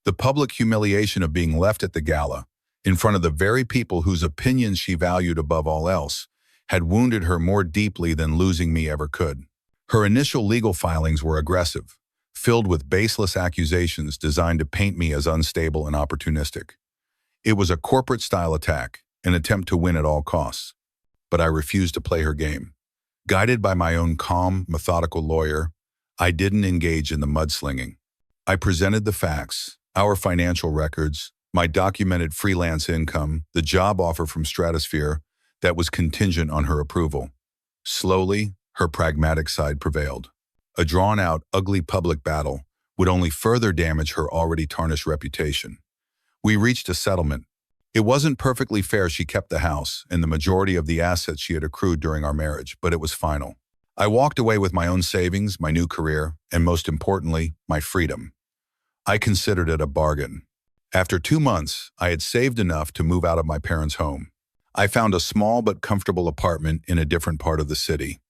The public humiliation of being left at the gala, in front of the very people whose opinions she valued above all else, had wounded her more deeply than losing me ever could. Her initial legal filings were aggressive, filled with baseless accusations designed to paint me as unstable and opportunistic. It was a corporate-style attack, an attempt to win at all costs. But I refused to play her game. Guided by my own calm, methodical lawyer, I didn't engage in the mudslinging. I presented the facts, our financial records, my documented freelance income, the job offer from Stratosphere that was contingent on her approval. Slowly, her pragmatic side prevailed. A drawn-out, ugly public battle would only further damage her already tarnished reputation. We reached a settlement. It wasn't perfectly fair. She kept the house and the majority of the assets she had accrued during our marriage, but it was final. I walked away with my own savings, my new career, and most importantly, my freedom. I considered it a bargain. After 2 months, I had saved enough to move out of my parents' home. I found a small but comfortable apartment in a different part of the city,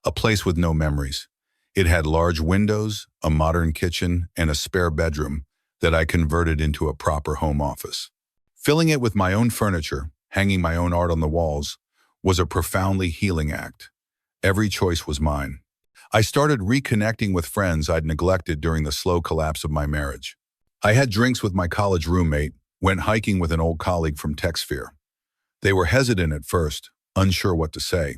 a place with no memories. It had large windows, a modern kitchen, and a spare bedroom that I converted into a proper home office. Filling it with my own furniture, hanging my own art on the walls, was a profoundly healing act. Every choice was mine. I started reconnecting with friends I'd neglected during the slow collapse of my marriage. I had drinks with my college roommate, went hiking with an old colleague from TechSphere. They were hesitant at first, unsure what to say.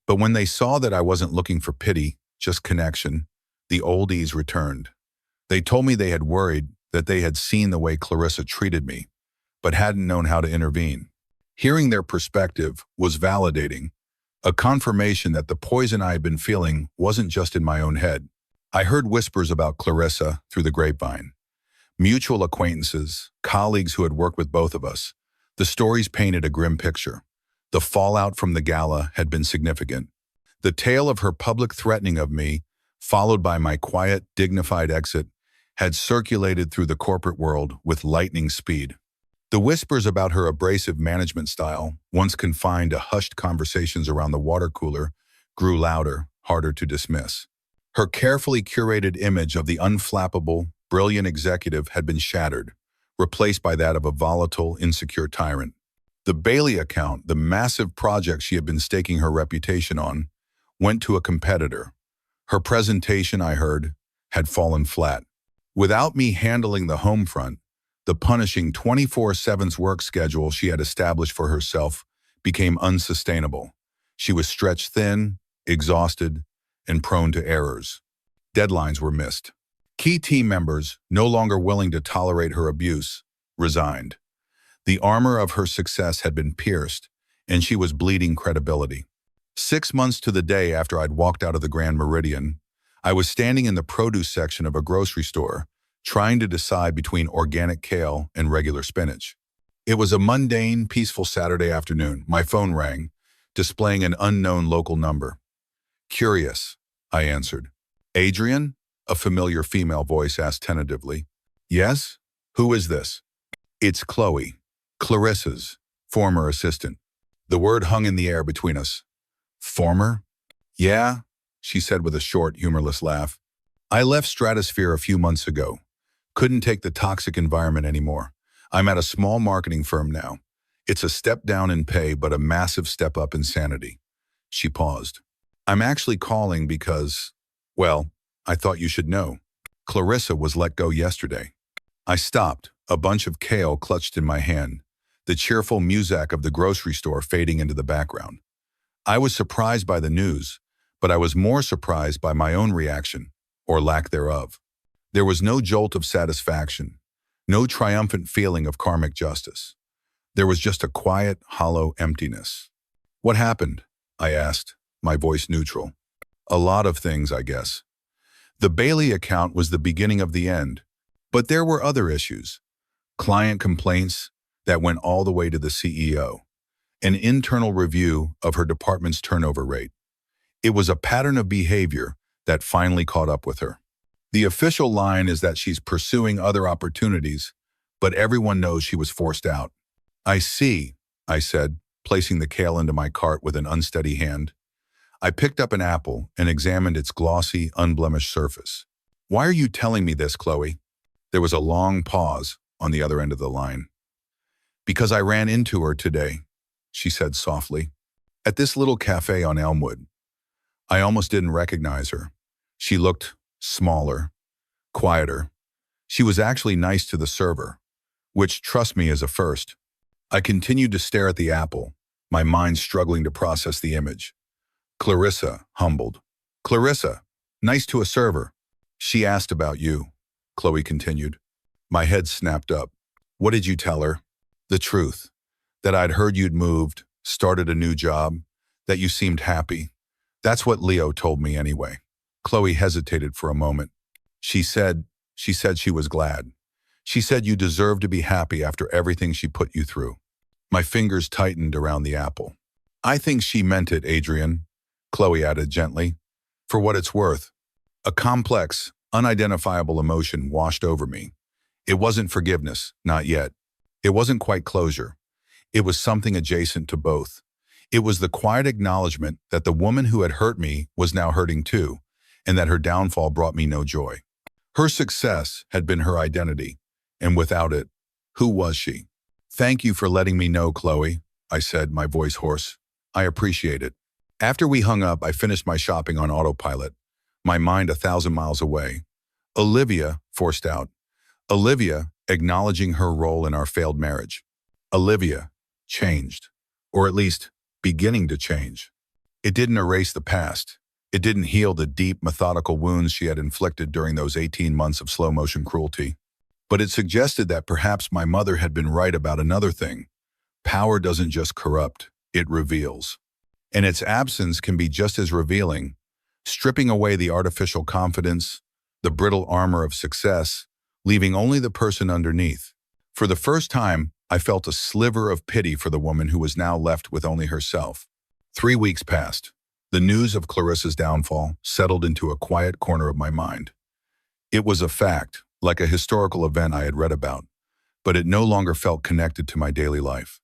But when they saw that I wasn't looking for pity, just connection, the old ease returned. They told me they had worried that they had seen the way Clarissa treated me, but hadn't known how to intervene. Hearing their perspective was validating, a confirmation that the poison I had been feeling wasn't just in my own head. I heard whispers about Clarissa through the grapevine. Mutual acquaintances, colleagues who had worked with both of us. The stories painted a grim picture. The fallout from the gala had been significant. The tale of her public threatening of me, followed by my quiet, dignified exit, had circulated through the corporate world with lightning speed. The whispers about her abrasive management style, once confined to hushed conversations around the water cooler, grew louder, harder to dismiss. Her carefully curated image of the unflappable, brilliant executive had been shattered, replaced by that of a volatile, insecure tyrant. The Bailey account, the massive project she had been staking her reputation on, went to a competitor. Her presentation, I heard, had fallen flat. Without me handling the home front, the punishing 24/7 work schedule she had established for herself became unsustainable. She was stretched thin, exhausted, and prone to errors. Deadlines were missed. Key team members, no longer willing to tolerate her abuse, resigned. The armor of her success had been pierced, and she was bleeding credibility. 6 months to the day after I'd walked out of the Grand Meridian, I was standing in the produce section of a grocery store, trying to decide between organic kale and regular spinach. It was a mundane, peaceful Saturday afternoon. My phone rang, displaying an unknown local number. "Curious," I answered. "Adrian?" a familiar female voice asked tentatively. "Yes? Who is this?" "It's Chloe, Clarissa's former assistant." The word hung in the air between us. "Former?" "Yeah," she said with a short, humorless laugh. "I left Stratosphere a few months ago. Couldn't take the toxic environment anymore. I'm at a small marketing firm now. It's a step down in pay, but a massive step up in sanity." She paused. "I'm actually calling because, well, I thought you should know. Clarissa was let go yesterday." I stopped, a bunch of kale clutched in my hand, the cheerful music of the grocery store fading into the background. I was surprised by the news, but I was more surprised by my own reaction, or lack thereof. There was no jolt of satisfaction, no triumphant feeling of karmic justice. There was just a quiet, hollow emptiness. "What happened?" I asked, my voice neutral. "A lot of things, I guess." The Bailey account was the beginning of the end, but there were other issues. Client complaints that went all the way to the CEO. An internal review of her department's turnover rate. It was a pattern of behavior that finally caught up with her. The official line is that she's pursuing other opportunities, but everyone knows she was forced out. "I see," I said, placing the kale into my cart with an unsteady hand. I picked up an apple and examined its glossy, unblemished surface. "Why are you telling me this, Chloe?" There was a long pause on the other end of the line. "Because I ran into her today," she said softly, "at this little cafe on Elmwood. I almost didn't recognize her. She looked smaller, quieter. She was actually nice to the server, which, trust me, is a first." I continued to stare at the apple, my mind struggling to process the image. Clarissa, humbled. "Clarissa, nice to a server." "She asked about you," Chloe continued. My head snapped up. "What did you tell her?" "The truth. That I'd heard you'd moved, started a new job, that you seemed happy. That's what Leo told me anyway." Chloe hesitated for a moment. She said she was glad. She said you deserved to be happy after everything she put you through." My fingers tightened around the apple. "I think she meant it, Adrian," Chloe added gently. "For what it's worth." A complex, unidentifiable emotion washed over me. It wasn't forgiveness, not yet. It wasn't quite closure. It was something adjacent to both. It was the quiet acknowledgement that the woman who had hurt me was now hurting too, and that her downfall brought me no joy. Her success had been her identity, and without it, who was she? "Thank you for letting me know, Chloe," I said, my voice hoarse. "I appreciate it." After we hung up, I finished my shopping on autopilot, my mind 1,000 miles away. Olivia forced out. Olivia acknowledging her role in our failed marriage. Olivia changed, or at least beginning to change. It didn't erase the past. It didn't heal the deep, methodical wounds she had inflicted during those 18 months of slow-motion cruelty. But it suggested that perhaps my mother had been right about another thing. Power doesn't just corrupt, it reveals. And its absence can be just as revealing, stripping away the artificial confidence, the brittle armor of success, leaving only the person underneath. For the first time, I felt a sliver of pity for the woman who was now left with only herself. 3 weeks passed. The news of Clarissa's downfall settled into a quiet corner of my mind. It was a fact, like a historical event I had read about, but it no longer felt connected to my daily life.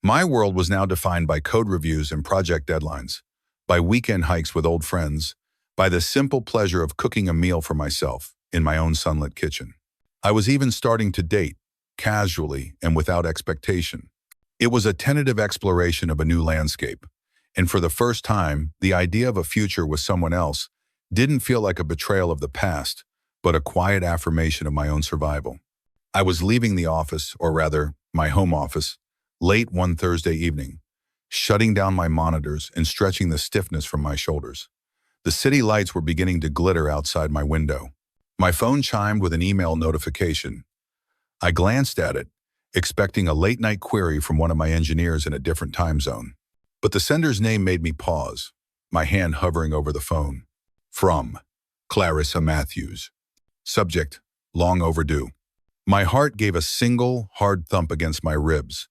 My world was now defined by code reviews and project deadlines, by weekend hikes with old friends, by the simple pleasure of cooking a meal for myself in my own sunlit kitchen. I was even starting to date, casually and without expectation. It was a tentative exploration of a new landscape, and for the first time, the idea of a future with someone else didn't feel like a betrayal of the past, but a quiet affirmation of my own survival. I was leaving the office, or rather, my home office, late one Thursday evening, shutting down my monitors and stretching the stiffness from my shoulders. The city lights were beginning to glitter outside my window. My phone chimed with an email notification. I glanced at it, expecting a late-night query from one of my engineers in a different time zone. But the sender's name made me pause, my hand hovering over the phone. From Clarissa Matthews. Subject, long overdue. My heart gave a single, hard thump against my ribs.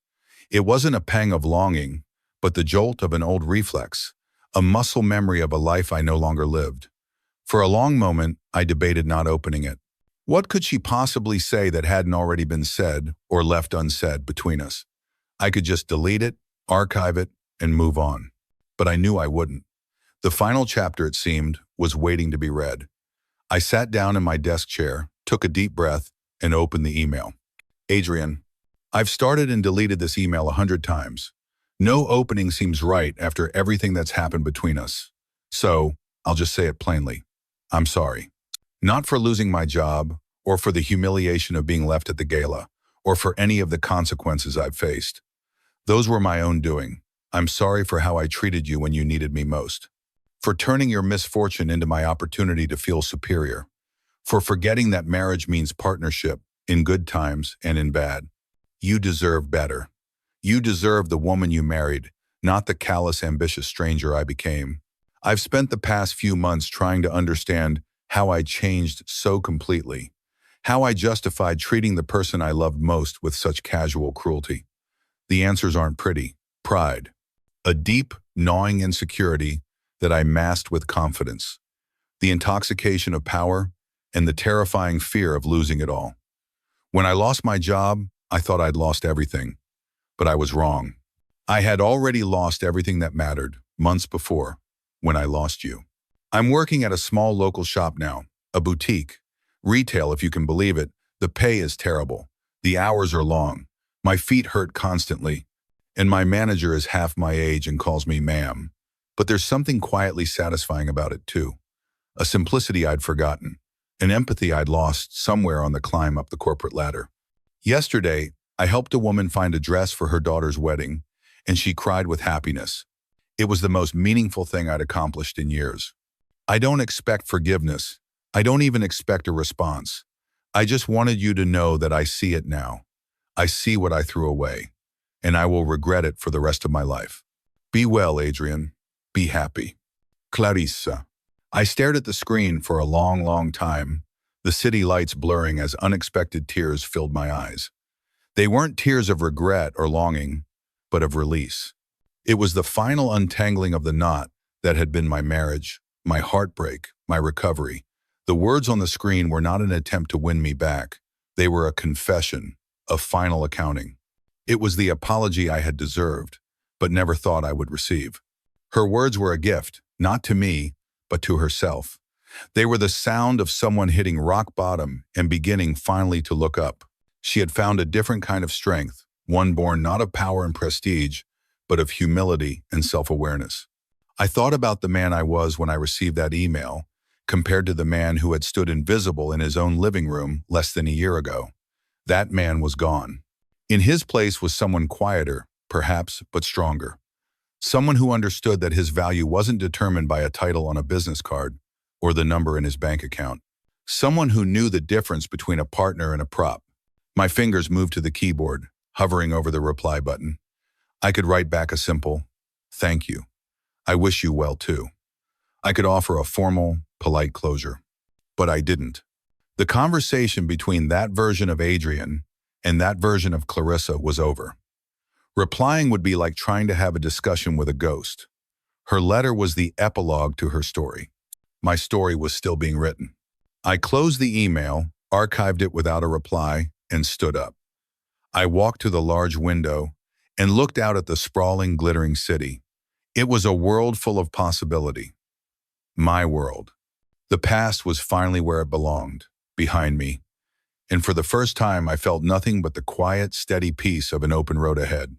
It wasn't a pang of longing, but the jolt of an old reflex, a muscle memory of a life I no longer lived. For a long moment, I debated not opening it. What could she possibly say that hadn't already been said or left unsaid between us? I could just delete it, archive it, and move on. But I knew I wouldn't. The final chapter, it seemed, was waiting to be read. I sat down in my desk chair, took a deep breath, and opened the email. Adrian, I've started and deleted this email 100 times. No opening seems right after everything that's happened between us. So, I'll just say it plainly. I'm sorry. Not for losing my job, or for the humiliation of being left at the gala, or for any of the consequences I've faced. Those were my own doing. I'm sorry for how I treated you when you needed me most. For turning your misfortune into my opportunity to feel superior. For forgetting that marriage means partnership, in good times and in bad. You deserve better. You deserve the woman you married, not the callous, ambitious stranger I became. I've spent the past few months trying to understand how I changed so completely. How I justified treating the person I loved most with such casual cruelty. The answers aren't pretty. Pride. A deep, gnawing insecurity that I masked with confidence. The intoxication of power and the terrifying fear of losing it all. When I lost my job, I thought I'd lost everything. But I was wrong. I had already lost everything that mattered months before, when I lost you. I'm working at a small local shop now, a boutique. Retail, if you can believe it. The pay is terrible. The hours are long. My feet hurt constantly. And my manager is half my age and calls me ma'am. But there's something quietly satisfying about it too. A simplicity I'd forgotten. An empathy I'd lost somewhere on the climb up the corporate ladder. Yesterday, I helped a woman find a dress for her daughter's wedding, and she cried with happiness. It was the most meaningful thing I'd accomplished in years. I don't expect forgiveness. I don't even expect a response. I just wanted you to know that I see it now. I see what I threw away, and I will regret it for the rest of my life. Be well, Adrian. Be happy. Clarissa. I stared at the screen for a long, long time, the city lights blurring as unexpected tears filled my eyes. They weren't tears of regret or longing, but of release. It was the final untangling of the knot that had been my marriage, my heartbreak, my recovery. The words on the screen were not an attempt to win me back. They were a confession, a final accounting. It was the apology I had deserved, but never thought I would receive. Her words were a gift, not to me, but to herself. They were the sound of someone hitting rock bottom and beginning finally to look up. She had found a different kind of strength, one born not of power and prestige, but of humility and self-awareness. I thought about the man I was when I received that email, compared to the man who had stood invisible in his own living room less than a year ago. That man was gone. In his place was someone quieter, perhaps, but stronger. Someone who understood that his value wasn't determined by a title on a business card or the number in his bank account. Someone who knew the difference between a partner and a prop. My fingers moved to the keyboard, hovering over the reply button. I could write back a simple, "Thank you. I wish you well too." I could offer a formal, polite closure. But I didn't. The conversation between that version of Adrian and that version of Clarissa was over. Replying would be like trying to have a discussion with a ghost. Her letter was the epilogue to her story. My story was still being written. I closed the email, archived it without a reply, and stood up. I walked to the large window and looked out at the sprawling, glittering city. It was a world full of possibility. My world. The past was finally where it belonged, behind me, and for the first time I felt nothing but the quiet, steady peace of an open road ahead.